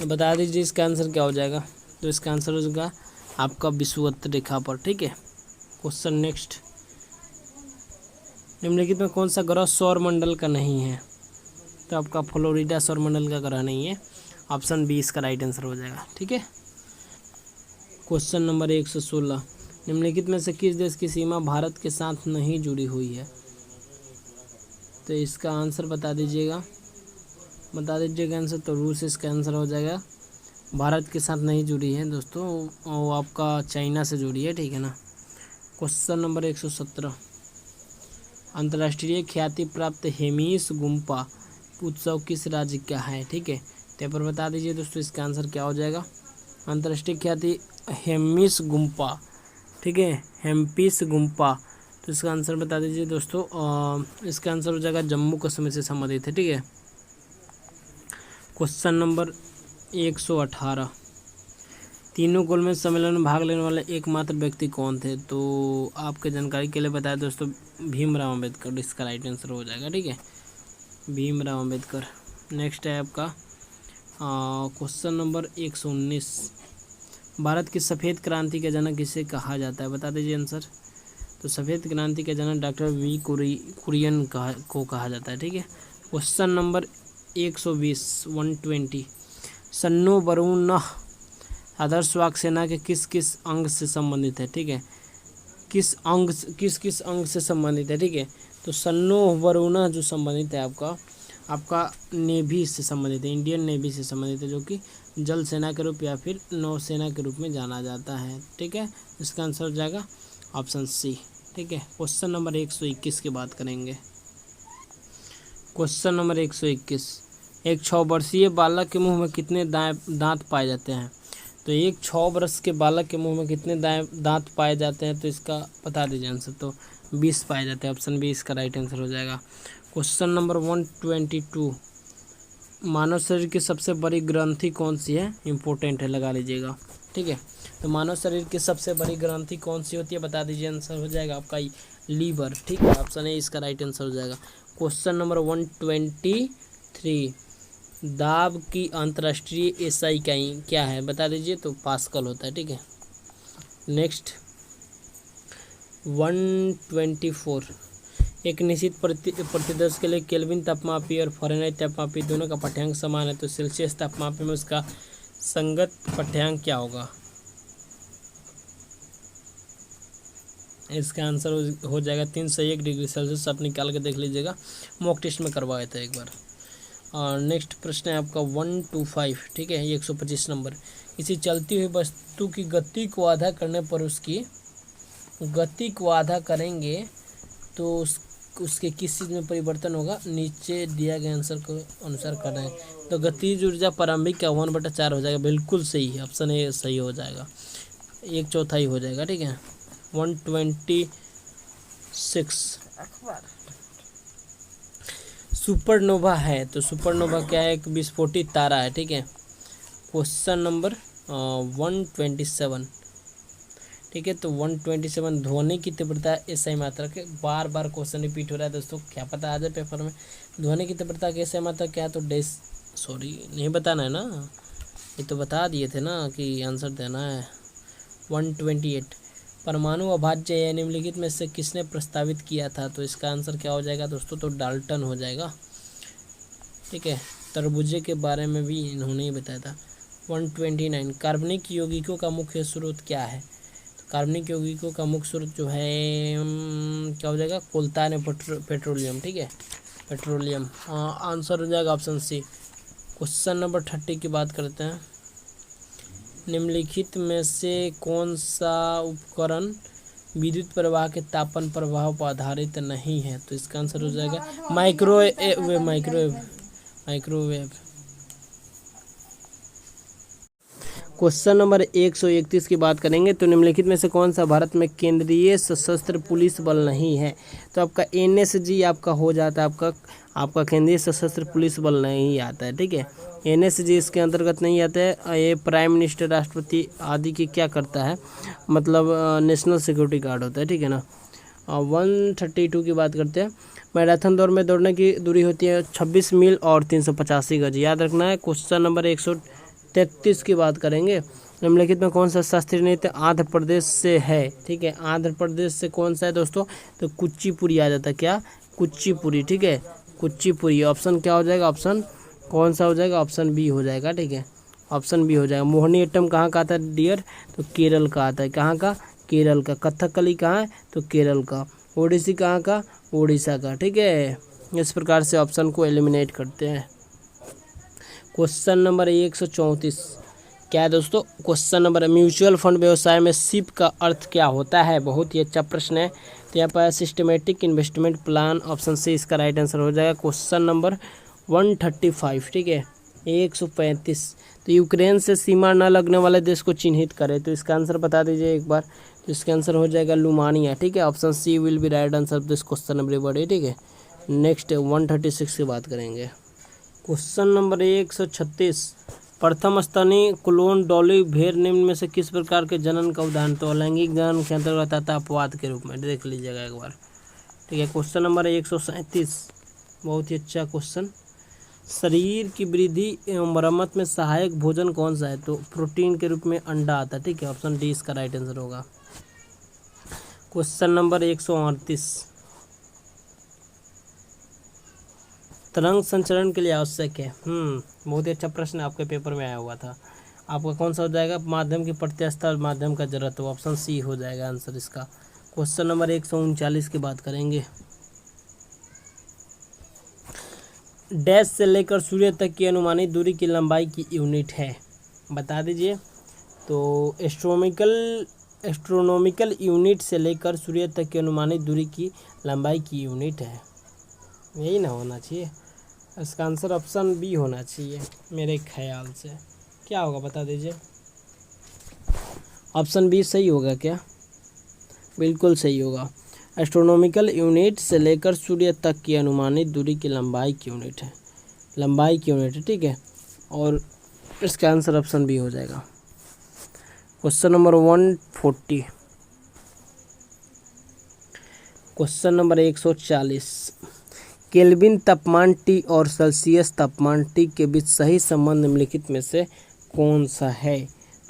बता दीजिए इसका आंसर क्या हो जाएगा? तो इसका आंसर हो जाएगा आपका विषुवत रेखा पर, ठीक है। क्वेश्चन नेक्स्ट, निम्नलिखित में कौन सा ग्रह सौर मंडल का नहीं है? तो आपका फ्लोरिडा सौर मंडल का ग्रह नहीं है, ऑप्शन बी इसका राइट आंसर हो जाएगा, ठीक है। क्वेश्चन नंबर 116, निम्नलिखित में से किस देश की सीमा भारत के साथ नहीं जुड़ी हुई है? तो इसका आंसर बता दीजिएगा, बता दीजिएगा आंसर। तो रूस इसका आंसर हो जाएगा। भारत के साथ नहीं जुड़ी है दोस्तों, वो आपका चाइना से जुड़ी है, ठीक है ना। क्वेश्चन नंबर 117, अंतर्राष्ट्रीय ख्याति प्राप्त हेमिस गुम्पा उत्सव किस राज्य का है? ठीक है, तो यहाँ पर बता दीजिए दोस्तों इसका आंसर क्या हो जाएगा। अंतर्राष्ट्रीय ख्याति हेमिस गुम्पा, ठीक है, हेम्पिस गुम्पा, तो इसका आंसर बता दीजिए दोस्तों। इसका आंसर हो जाएगा जम्मू कश्मीर से संबंधित है, ठीक है। क्वेश्चन नंबर 118, तीनों गोलमेज सम्मेलन में भाग लेने वाले एकमात्र व्यक्ति कौन थे? तो आपके जानकारी के लिए बताया दोस्तों, भीमराव अम्बेडकर इसका राइट आंसर हो जाएगा। ठीक है, भीमराव अम्बेडकर। नेक्स्ट है आपका क्वेश्चन नंबर 119, भारत की सफ़ेद क्रांति का जनक किसे कहा जाता है? बता दीजिए आंसर। तो सफ़ेद क्रांति के जनक डॉक्टर वी कुरियन को कहा जाता है। ठीक है, क्वेश्चन नंबर 120 सन्नो वरुण आदर्श वायु सेना के किस किस अंग से संबंधित है? ठीक है, किस किस अंग से संबंधित है? ठीक है, तो सन्नो वरुण जो संबंधित है आपका नेवी से संबंधित है, इंडियन नेवी से संबंधित है, जो कि जल सेना के रूप या फिर नौसेना के रूप में जाना जाता है। ठीक है, इसका आंसर हो जाएगा ऑप्शन सी। ठीक है, क्वेश्चन नंबर 121 की बात करेंगे। क्वेश्चन नंबर 121, एक 6 वर्षीय बालक के मुंह में कितने दांत पाए जाते हैं? तो एक 6 वर्ष के बालक के मुंह में कितने दांत पाए जाते हैं? तो इसका बता दीजिए आंसर। तो 20 पाए जाते हैं, ऑप्शन बी इसका राइट आंसर हो जाएगा। क्वेश्चन नंबर 122, मानव शरीर की सबसे बड़ी ग्रंथि कौन सी है? इंपॉर्टेंट है, लगा लीजिएगा। ठीक है, तो मानव शरीर की सबसे बड़ी ग्रंथि कौन सी होती है? बता दीजिए, आंसर हो जाएगा आपका लीवर। ठीक है, ऑप्शन ए इसका राइट आंसर हो जाएगा। क्वेश्चन नंबर 123, दाब की अंतर्राष्ट्रीय एसआई इकाई क्या है? बता दीजिए। तो पास्कल होता है। ठीक है, नेक्स्ट 124, एक निश्चित प्रतिदर्श के लिए केल्विन तापमापी और फ़ारेनहाइट तापमापी दोनों का पाठ्यांक समान है, तो सेल्सियस तापमापी में उसका संगत पाठ्यांक क्या होगा? इसका आंसर हो जाएगा 301 डिग्री सेल्सियस। आप निकाल के देख लीजिएगा, मॉक टेस्ट में करवाए थे एक बार। और नेक्स्ट प्रश्न है आपका 125। ठीक है, 125 नंबर, किसी चलती हुई वस्तु की गति को आधा करने पर उसकी गति को आधा करेंगे तो उसके किस चीज़ में परिवर्तन होगा? नीचे दिया गया आंसर को अनुसार करना है। तो गतिज ऊर्जा प्रारंभिक का 1/4 हो जाएगा। बिल्कुल सही, ऑप्शन ए सही हो जाएगा, 1/4 हो जाएगा। ठीक है, 126, सुपरनोवा है, तो सुपरनोवा क्या है? एक विस्फोटित तारा है। ठीक है, क्वेश्चन नंबर 127। ठीक है, तो 127, ध्वनि की तीव्रता एसआई मात्रक है। बार बार क्वेश्चन रिपीट हो रहा है दोस्तों, क्या पता आ जाए पेपर में। ध्वनि की तीव्रता के एसआई मात्रक क्या है? तो नहीं बताना है ना, ये तो बता दिए थे ना कि आंसर देना है। 128, परमाणु अभाज्य या निम्नलिखित में से किसने प्रस्तावित किया था? तो इसका आंसर क्या हो जाएगा दोस्तों? तो डाल्टन हो जाएगा। ठीक है, तरबूजे के बारे में भी इन्होंने ही बताया था। 129, कार्बनिक यौगिकों का मुख्य स्रोत क्या है? कार्बनिक यौगिकों का मुख्य स्रोत जो है क्या हो जाएगा? कोलता ने पेट्रोलियम। ठीक है, पेट्रोलियम आंसर हो जाएगा ऑप्शन सी। क्वेश्चन नंबर 30 की बात करते हैं। निम्नलिखित में से कौन सा उपकरण विद्युत प्रवाह के तापन प्रभाव पर आधारित नहीं है? तो इसका आंसर हो जाएगा माइक्रोवेव। क्वेश्चन नंबर 131 की बात करेंगे। तो निम्नलिखित में से कौन सा भारत में केंद्रीय सशस्त्र पुलिस बल नहीं है? तो आपका एनएसजी आपका हो जाता है, आपका केंद्रीय सशस्त्र पुलिस बल नहीं आता है। ठीक है, एनएसजी इसके अंतर्गत नहीं आता है। ये प्राइम मिनिस्टर, राष्ट्रपति आदि की क्या करता है? मतलब नेशनल सिक्योरिटी गार्ड होता है। ठीक है ना। 132 की बात करते हैं। मैराथन दौड़ में दौड़ने की दूरी होती है 26 मील और 385 गज, याद रखना है। क्वेश्चन नंबर 133 की बात करेंगे। निम्नलिखित में कौन सा शास्त्रीय नृत्य आंध्र प्रदेश से है? ठीक है, आंध्र प्रदेश से कौन सा है दोस्तों? तो कुचिपुड़ी आ जाता है। क्या? कुचिपुड़ी। ठीक है, कुचिपुड़ी। ऑप्शन क्या हो जाएगा? ऑप्शन कौन सा हो जाएगा? ऑप्शन बी हो जाएगा। ठीक है, ऑप्शन बी हो जाएगा। मोहिनी अट्टम कहाँ का आता है डियर? तो केरल का आता है। कहाँ का? केरल का। कथकली कहाँ है? तो केरल का। ओडिसी कहाँ का? उड़ीसा का। ठीक है, इस प्रकार से ऑप्शन को एलिमिनेट करते हैं। क्वेश्चन नंबर 134 क्या है दोस्तों? क्वेश्चन नंबर म्यूचुअल फंड व्यवसाय में सिप का अर्थ क्या होता है? बहुत ही अच्छा प्रश्न है। तो यहाँ पर systematic investment plan, option C इसका राइट आंसर हो जाएगा। Question number 135। ठीक है, 135, तो यूक्रेन से सीमा न लगने वाले देश को चिन्हित करें। तो इसका आंसर बता दीजिए एक बार। तो इसका आंसर हो जाएगा लुमानिया। ठीक है, option C will be right answer this question everybody. ठीक है, नेक्स्ट 136 की बात करेंगे। क्वेश्चन नंबर 136, प्रथम स्तनी क्लोन डॉली भेड़ निम्न में से किस प्रकार के जनन का उदाहरण? तो अलैंगिक जनन के अंतर्गत आता है अपवाद के रूप में, देख लीजिएगा एक बार। ठीक है, क्वेश्चन नंबर 137, बहुत ही अच्छा क्वेश्चन। शरीर की वृद्धि एवं मरम्मत में सहायक भोजन कौन सा है? तो प्रोटीन के रूप में अंडा आता है। ठीक है, ऑप्शन डी इसका राइट आंसर होगा। क्वेश्चन नंबर 138, तरंग संचरण के लिए आवश्यक है। बहुत ही अच्छा प्रश्न आपके पेपर में आया हुआ था। आपका कौन सा हो जाएगा? माध्यम की प्रत्यास्थता और माध्यम का जड़त्व, ऑप्शन सी हो जाएगा आंसर इसका। क्वेश्चन नंबर 139 की बात करेंगे। डैश से लेकर सूर्य तक की अनुमानित दूरी की लंबाई की यूनिट है, बता दीजिए। तो एस्ट्रोनॉमिकल यूनिट से लेकर सूर्य तक की अनुमानित दूरी की लंबाई की यूनिट है, यही ना होना चाहिए। इसका आंसर ऑप्शन बी होना चाहिए मेरे ख्याल से। क्या होगा बता दीजिए। ऑप्शन बी सही होगा क्या? बिल्कुल सही होगा। एस्ट्रोनॉमिकल यूनिट से लेकर सूर्य तक की अनुमानित दूरी की लंबाई की यूनिट है, लंबाई की यूनिट है। ठीक है, और इसका आंसर ऑप्शन बी हो जाएगा। Question number 140, question number 140, kelvin तापमान T और सेल्सियस तापमान T के बीच सही संबंध निम्नलिखित में से कौन सा है?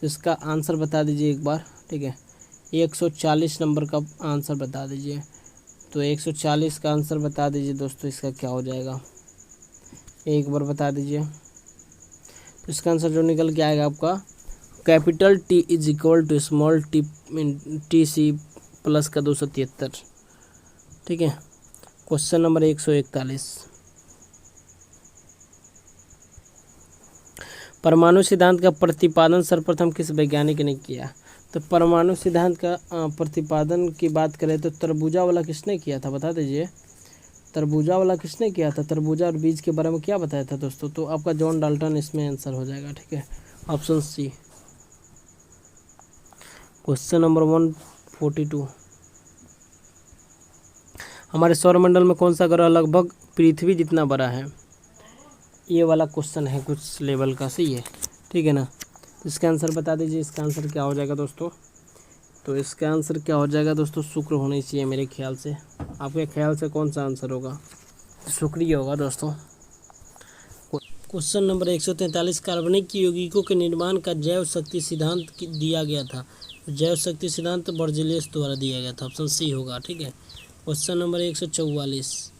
तो इसका आंसर बता दीजिए एक बार। ठीक है, 140 नंबर का आंसर बता दीजिए। तो 140 का आंसर बता दीजिए दोस्तों, इसका क्या हो जाएगा एक बार बता दीजिए। तो इसका आंसर जो निकल के आएगा आपका, capital T is equal to small T C plus का 273। ठीक है, क्वेश्चन नंबर 141, परमाणु सिद्धांत का प्रतिपादन सर्वप्रथम किस वैज्ञानिक ने किया? तो परमाणु सिद्धांत का प्रतिपादन की बात करें तो तरबूजा वाला किसने किया था, बता दीजिए। तरबूजा वाला किसने किया था? तरबूजा और बीज के बारे में क्या बताया था दोस्तों? तो आपका जॉन डाल्टन इसमें आंसर हो जाएगा। ठीक है, ऑप्शन सी। क्वेश्चन नंबर 142, हमारे सौरमंडल में कौन सा ग्रह लगभग पृथ्वी जितना बड़ा है? ये वाला क्वेश्चन है कुछ लेवल का, सही है। ठीक है ना, इसका आंसर बता दीजिए। इसका आंसर क्या हो जाएगा दोस्तों? तो इसका आंसर क्या हो जाएगा दोस्तों? शुक्र होना चाहिए मेरे ख्याल से। आपके ख्याल से कौन सा आंसर होगा? शुक्र ही होगा दोस्तों। क्वेश्चन नंबर 143, कार्बनिक यौगिकों के निर्माण का जैव शक्ति सिद्धांत दिया गया था। जैव शक्ति सिद्धांत बर्जेलियस द्वारा दिया गया था, ऑप्शन सी होगा। ठीक है, क्वेश्चन नंबर 144,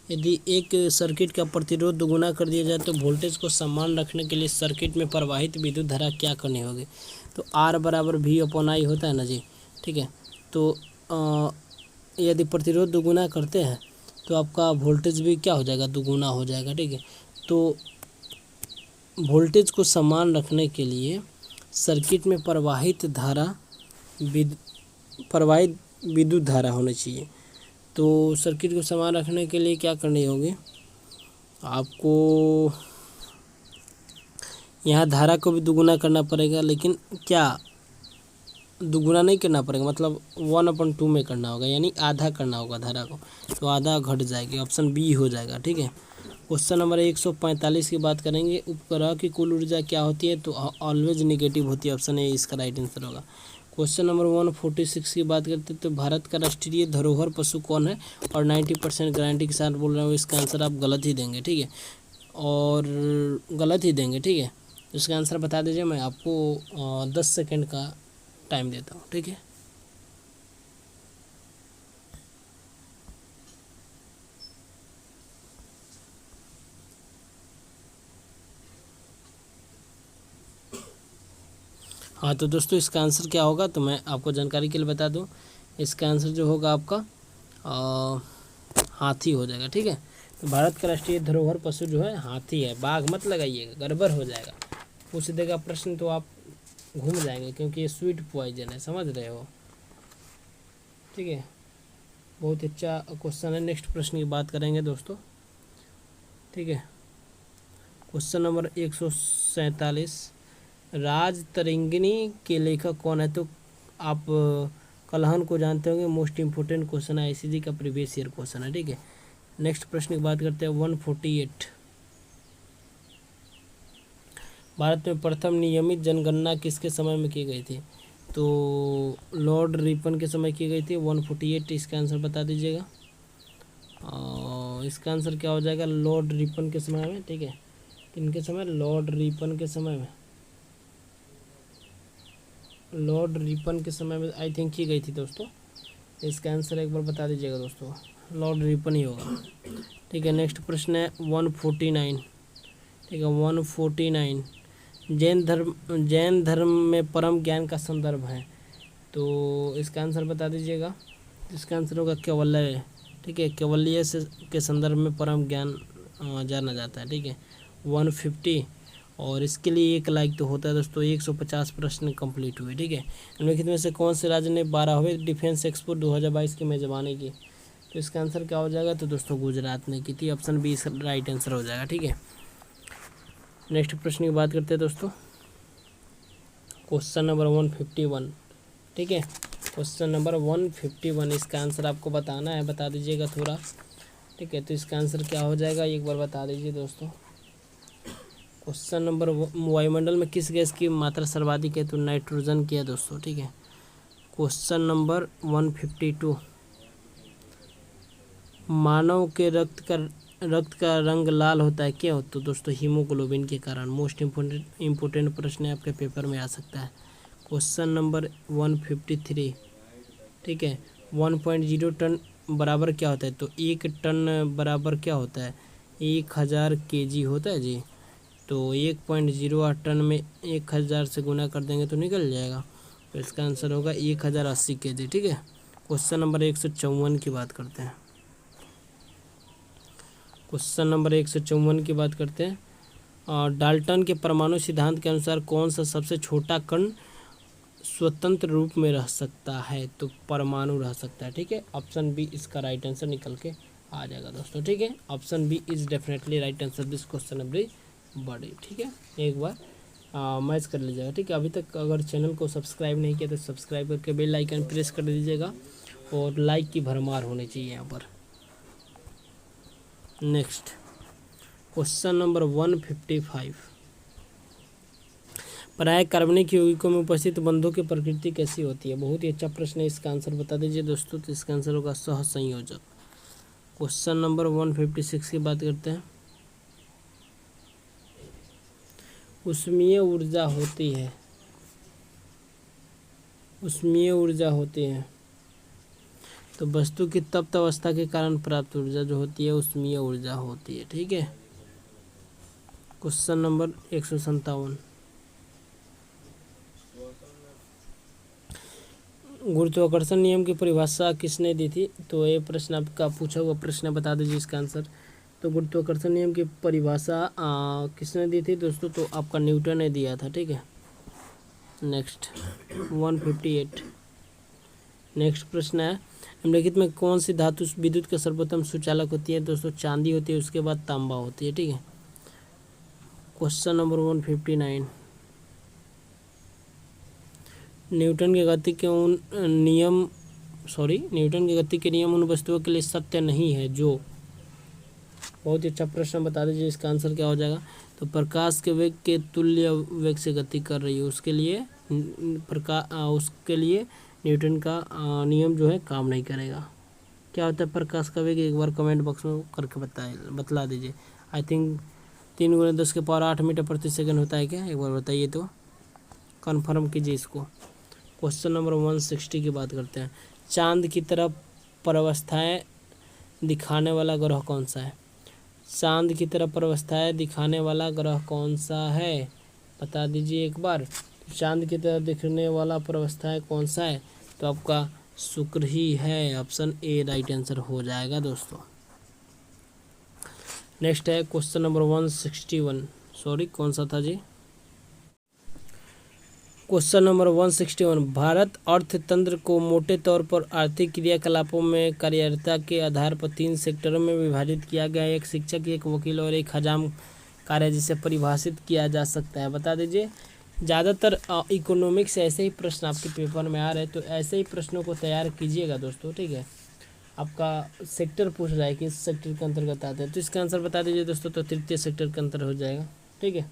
यदि एक सर्किट का प्रतिरोध दोगुना कर दिया जाए तो वोल्टेज को समान रखने के लिए सर्किट में प्रवाहित विद्युत धारा क्या करनी होगी? तो R बराबर V/I होता है ना जी। ठीक है, तो यदि प्रतिरोध दोगुना करते हैं तो आपका वोल्टेज भी क्या हो जाएगा? दोगुना हो जाएगा। ठीक है, तो वोल्टेज को समान रखने के लिए सर्किट में प्रवाहित विद्युत धारा होनी चाहिए। तो सर्किट को समान रखने के लिए क्या करनी होगी आपको? यहाँ धारा को भी दुगुना करना पड़ेगा, लेकिन क्या दुगुना नहीं करना पड़ेगा, मतलब 1/2 में करना होगा, यानी आधा करना होगा धारा को, तो आधा घट जाएगी। ऑप्शन बी हो जाएगा। ठीक है, क्वेश्चन नंबर 145 की बात करेंगे। उपग्रह की कुल ऊर्जा क्या होती है? तो ऑलवेज निगेटिव होती है, ऑप्शन ए इसका राइट आंसर होगा। क्वेश्चन नंबर 146 की बात करते हैं तो भारत का राष्ट्रीय धरोहर पशु कौन है? और 90% गारंटी के साथ बोल रहे हो इसका आंसर आप गलत ही देंगे। ठीक है, और गलत ही देंगे। ठीक है, इसका आंसर बता दीजिए। मैं आपको 10 सेकेंड का टाइम देता हूँ। ठीक है, हाँ तो दोस्तों इसका आंसर क्या होगा? तो मैं आपको जानकारी के लिए बता दूं, इसका आंसर जो होगा आपका हाथी हो जाएगा। ठीक है, तो भारत का राष्ट्रीय धरोहर पशु जो है हाथी है। बाघ मत लगाइएगा, गड़बड़ हो जाएगा। पूछ देगा प्रश्न तो आप घूम जाएंगे, क्योंकि ये स्वीट पॉइजन है, समझ रहे हो। ठीक है, बहुत अच्छा क्वेश्चन है। नेक्स्ट प्रश्न की बात करेंगे दोस्तों। ठीक है, क्वेश्चन नंबर 147, राजतरंगिणी के लेखक कौन है? तो आप कलहन को जानते होंगे, मोस्ट इम्पोर्टेंट क्वेश्चन है, ICG का प्रीवियस ईयर क्वेश्चन है। ठीक है, नेक्स्ट प्रश्न की बात करते हैं 148, भारत में प्रथम नियमित जनगणना किसके समय में की गई थी? तो लॉर्ड रिपन के समय की गई थी 148। इसका आंसर बता दीजिएगा। इसका आंसर क्या हो जाएगा? लॉर्ड रिपन के समय में। ठीक है, किनके समय? लॉर्ड रिपन के समय में। लॉर्ड रिपन के समय में आई थिंक की गई थी दोस्तों। इसका आंसर एक बार बता दीजिएगा दोस्तों, लॉर्ड रिपन ही होगा। ठीक है, नेक्स्ट प्रश्न है 149। ठीक है, 149 जैन धर्म में परम ज्ञान का संदर्भ है। तो इसका आंसर बता दीजिएगा। इसका आंसर होगा कैवल्य। ठीक है, कैवल्य से के संदर्भ में परम ज्ञान जाना जाता है। ठीक है, 150 और इसके लिए 1 लाइक तो होता है दोस्तों। 150 प्रश्न कंप्लीट हुए। ठीक है, निम्नलिखित में से कौन से राज्य ने 12वें डिफेंस एक्सपो 2022 की मेजबानी की? तो इसका आंसर क्या हो जाएगा? तो दोस्तों गुजरात ने की थी। ऑप्शन बी राइट आंसर हो जाएगा। ठीक है, नेक्स्ट प्रश्न की बात करते हैं दोस्तों। Question number 151। ठीक है, क्वेश्चन नंबर 151। इसका आंसर आपको बताना है, बता दीजिएगा थोड़ा। ठीक है, तो इसका आंसर क्या हो जाएगा एक बार बता दीजिए दोस्तों। क्वेश्चन नंबर वायुमंडल में किस गैस की मात्रा सर्वाधिक है? तो नाइट्रोजन की है दोस्तों। ठीक है, क्वेश्चन नंबर 152। मानव के रक्त का रंग लाल होता है क्या? तो दोस्तों हीमोग्लोबिन के कारण। मोस्ट इम्पोर्टेंट प्रश्न है, आपके पेपर में आ सकता है। Question number 153। ठीक है, 1.0 टन बराबर क्या होता है? तो 1 टन बराबर क्या होता है? 1000 kg होता है जी। तो 1.08 टन में 1000 से गुना कर देंगे तो निकल जाएगा। तो इसका आंसर होगा 1080 kg। ठीक है, क्वेश्चन नंबर 154 की बात करते हैं। क्वेश्चन नंबर 154 की बात करते हैं। डाल्टन के परमाणु सिद्धांत के अनुसार कौन सा सबसे छोटा कण स्वतंत्र रूप में रह सकता है? तो परमाणु रह सकता है। ठीक है, ऑप्शन बी इसका राइट आंसर निकल के आ जाएगा दोस्तों। ठीक है, option B is definitely right answer this question everybody. ठीक है, एक बार मैच कर लीजिएगा। ठीक है, अभी तक अगर चैनल को सब्सक्राइब नहीं किया तो सब्सक्राइब करके बेल आइकन प्रेस कर दीजिएगा और लाइक की भरमार होनी चाहिए यहाँ पर। Next question number 155। प्राय कार्बनिक यौगिकों में उपस्थित बंधों की प्रकृति कैसी होती है? बहुत ही अच्छा प्रश्न है। इसका आंसर बता दीजिए दोस्तों। तो इसका आंसर होगा सहसंयोजक। क्वेश्चन नंबर 156 की बात करते हैं। ऊष्मीय ऊर्जा होती है, ऊष्मीय ऊर्जा होती है तो वस्तु की तप्त अवस्था के कारण प्राप्त ऊर्जा जो होती है ऊष्मीय ऊर्जा होती है। ठीक है, क्वेश्चन नंबर 157। गुरुत्वाकर्षण नियम की परिभाषा किसने दी थी? तो ये प्रश्न आपका पूछा हुआ प्रश्न है, बता दीजिए इसका आंसर। तो गुरुत्वाकर्षण नियम की परिभाषा किसने दी थी दोस्तों? तो आपका न्यूटन ने दिया था। ठीक है, नेक्स्ट 158। नेक्स्ट प्रश्न है निम्नलिखित में कौन सी धातु विद्युत का सर्वोत्तम सुचालक होती है? दोस्तों चांदी होती है, उसके बाद तांबा होती है। ठीक है, क्वेश्चन नंबर 159। न्यूटन के गति के नियम उन वस्तुओं के लिए सत्य नहीं है जो। बहुत ही अच्छा प्रश्न, बता दीजिए इसका आंसर क्या हो जाएगा? तो प्रकाश के वेग के तुल्य वेग से गति कर रही है उसके लिए न्यूटन का नियम जो है काम नहीं करेगा। क्या होता है प्रकाश का वेग? एक बार कमेंट बॉक्स में करके बतला दीजिए। आई थिंक 3 × 10⁸ मीटर प्रति सेकंड होता है क्या? एक बार बताइए तो कन्फर्म कीजिए इसको। क्वेश्चन नंबर 160 की बात करते हैं। चांद की तरफ प्रवस्थाएं दिखाने वाला ग्रह कौन सा है? चांद की तरफ प्रवस्थाएं दिखाने वाला ग्रह कौन सा है? बता दीजिए एक बार। चांद की तरफ दिखने वाला प्रवस्थाएं कौन सा है? तो आपका शुक्र ही है। ऑप्शन ए राइट आंसर हो जाएगा दोस्तों। नेक्स्ट है क्वेश्चन नंबर 161। सॉरी, कौन सा था जी? Question number 161। भारत अर्थतंत्र को मोटे तौर पर आर्थिक क्रियाकलापों में कार्यरता के आधार पर 3 सेक्टरों में विभाजित किया गया है। एक शिक्षक, एक वकील और एक हजाम कार्य, जिसे परिभाषित किया जा सकता है। बता दीजिए। ज़्यादातर इकोनॉमिक्स ऐसे ही प्रश्न आपके पेपर में आ रहे हैं, तो ऐसे ही प्रश्नों को तैयार कीजिएगा दोस्तों। ठीक है, आपका सेक्टर पूछ रहा है कि इस सेक्टर के अंतर्गत आते हैं, तो इसका आंसर बता दीजिए दोस्तों। तो तृतीय सेक्टर के अंतर हो जाएगा। ठीक है,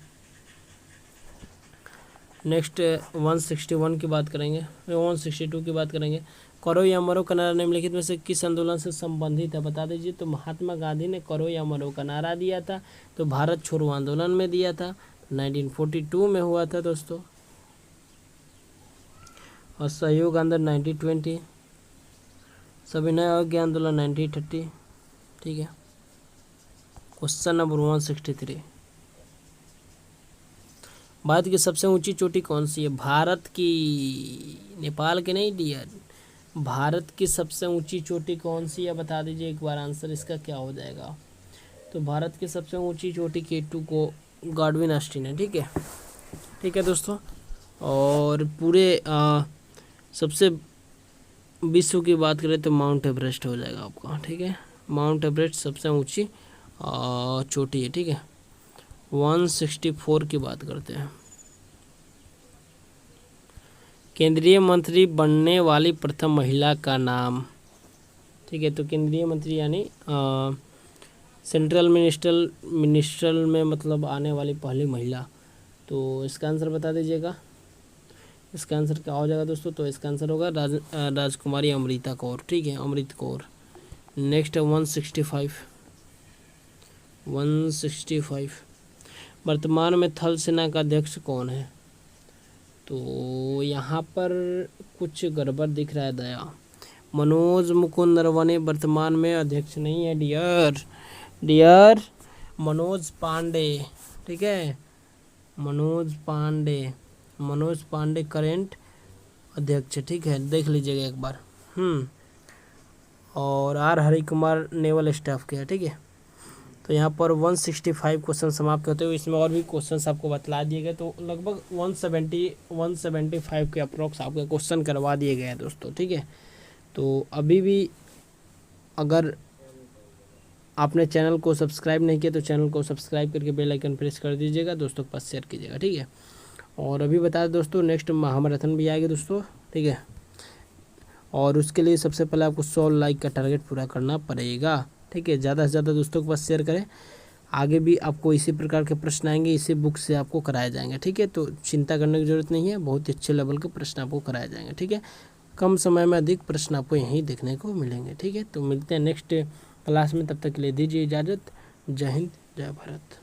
नेक्स्ट 161 की बात करेंगे, 162 की बात करेंगे। करो या मरो का नारा निम्नलिखित में से किस आंदोलन से संबंधित है, बता दीजिए। तो महात्मा गांधी ने करो या मरो का नारा दिया था, तो भारत छोड़ो आंदोलन में दिया था, 1942 में हुआ था दोस्तों। और सहयोग आंदोलन 1920, सविनय अवज्ञा आंदोलन 1930। ठीक है, क्वेश्चन नंबर 163, भारत की सबसे ऊंची चोटी कौन सी है? भारत की, नेपाल की नहीं डियर, भारत की सबसे ऊंची चोटी कौन सी है, बता दीजिए एक बार आंसर इसका क्या हो जाएगा। तो भारत की सबसे ऊंची चोटी K2 को गॉडविन ऑस्टिन है। ठीक है दोस्तों। और पूरे सबसे विश्व की बात करें तो माउंट एवरेस्ट हो जाएगा आपका। ठीक है, माउंट एवरेस्ट सबसे ऊंची चोटी है। ठीक है, 164 की बात करते हैं। केंद्रीय मंत्री बनने वाली प्रथम महिला का नाम। ठीक है, तो केंद्रीय मंत्री यानी सेंट्रल मिनिस्टर में मतलब आने वाली पहली महिला। तो इसका आंसर बता दीजिएगा, इसका आंसर क्या हो जाएगा दोस्तों। तो इसका आंसर होगा राजकुमारी अमृता कौर। ठीक है, अमृत कौर। नेक्स्ट 165 वर्तमान में थल सेना का अध्यक्ष कौन है? तो यहाँ पर कुछ गड़बड़ दिख रहा है दया। मनोज मुकुंद नरवणे वर्तमान में अध्यक्ष नहीं है डियर, मनोज पांडे। ठीक है, मनोज पांडे करेंट अध्यक्ष। ठीक है, देख लीजिएगा एक बार। और R Hari Kumar naval staff के है। ठीक है, तो यहाँ पर 165 क्वेश्चन समाप्त होते हुए इसमें और भी क्वेश्चंस आपको बतला दिए गए। तो लगभग 175 के अप्रॉक्स आपके क्वेश्चन करवा दिए गए हैं दोस्तों। ठीक है, तो अभी भी अगर आपने चैनल को सब्सक्राइब नहीं किया तो चैनल को सब्सक्राइब करके बेल आइकन प्रेस कर दीजिएगा, दोस्तों के पास शेयर कीजिएगा। ठीक है, और अभी बता दें दोस्तों नेक्स्ट महामैराथन भी आएगी दोस्तों। ठीक है, और उसके लिए सबसे पहले आपको 100 लाइक का टारगेट पूरा करना पड़ेगा। ठीक है, ज़्यादा से ज़्यादा दोस्तों के पास शेयर करें। आगे भी आपको इसी प्रकार के प्रश्न आएंगे, इसी बुक से आपको कराए जाएंगे। ठीक है, तो चिंता करने की ज़रूरत नहीं है, बहुत ही अच्छे लेवल के प्रश्न आपको कराए जाएंगे। ठीक है, कम समय में अधिक प्रश्न आपको यहीं देखने को मिलेंगे। ठीक है, तो मिलते हैं नेक्स्ट क्लास में, तब तक के लिए दीजिए इजाज़त। जय हिंद, जय भारत।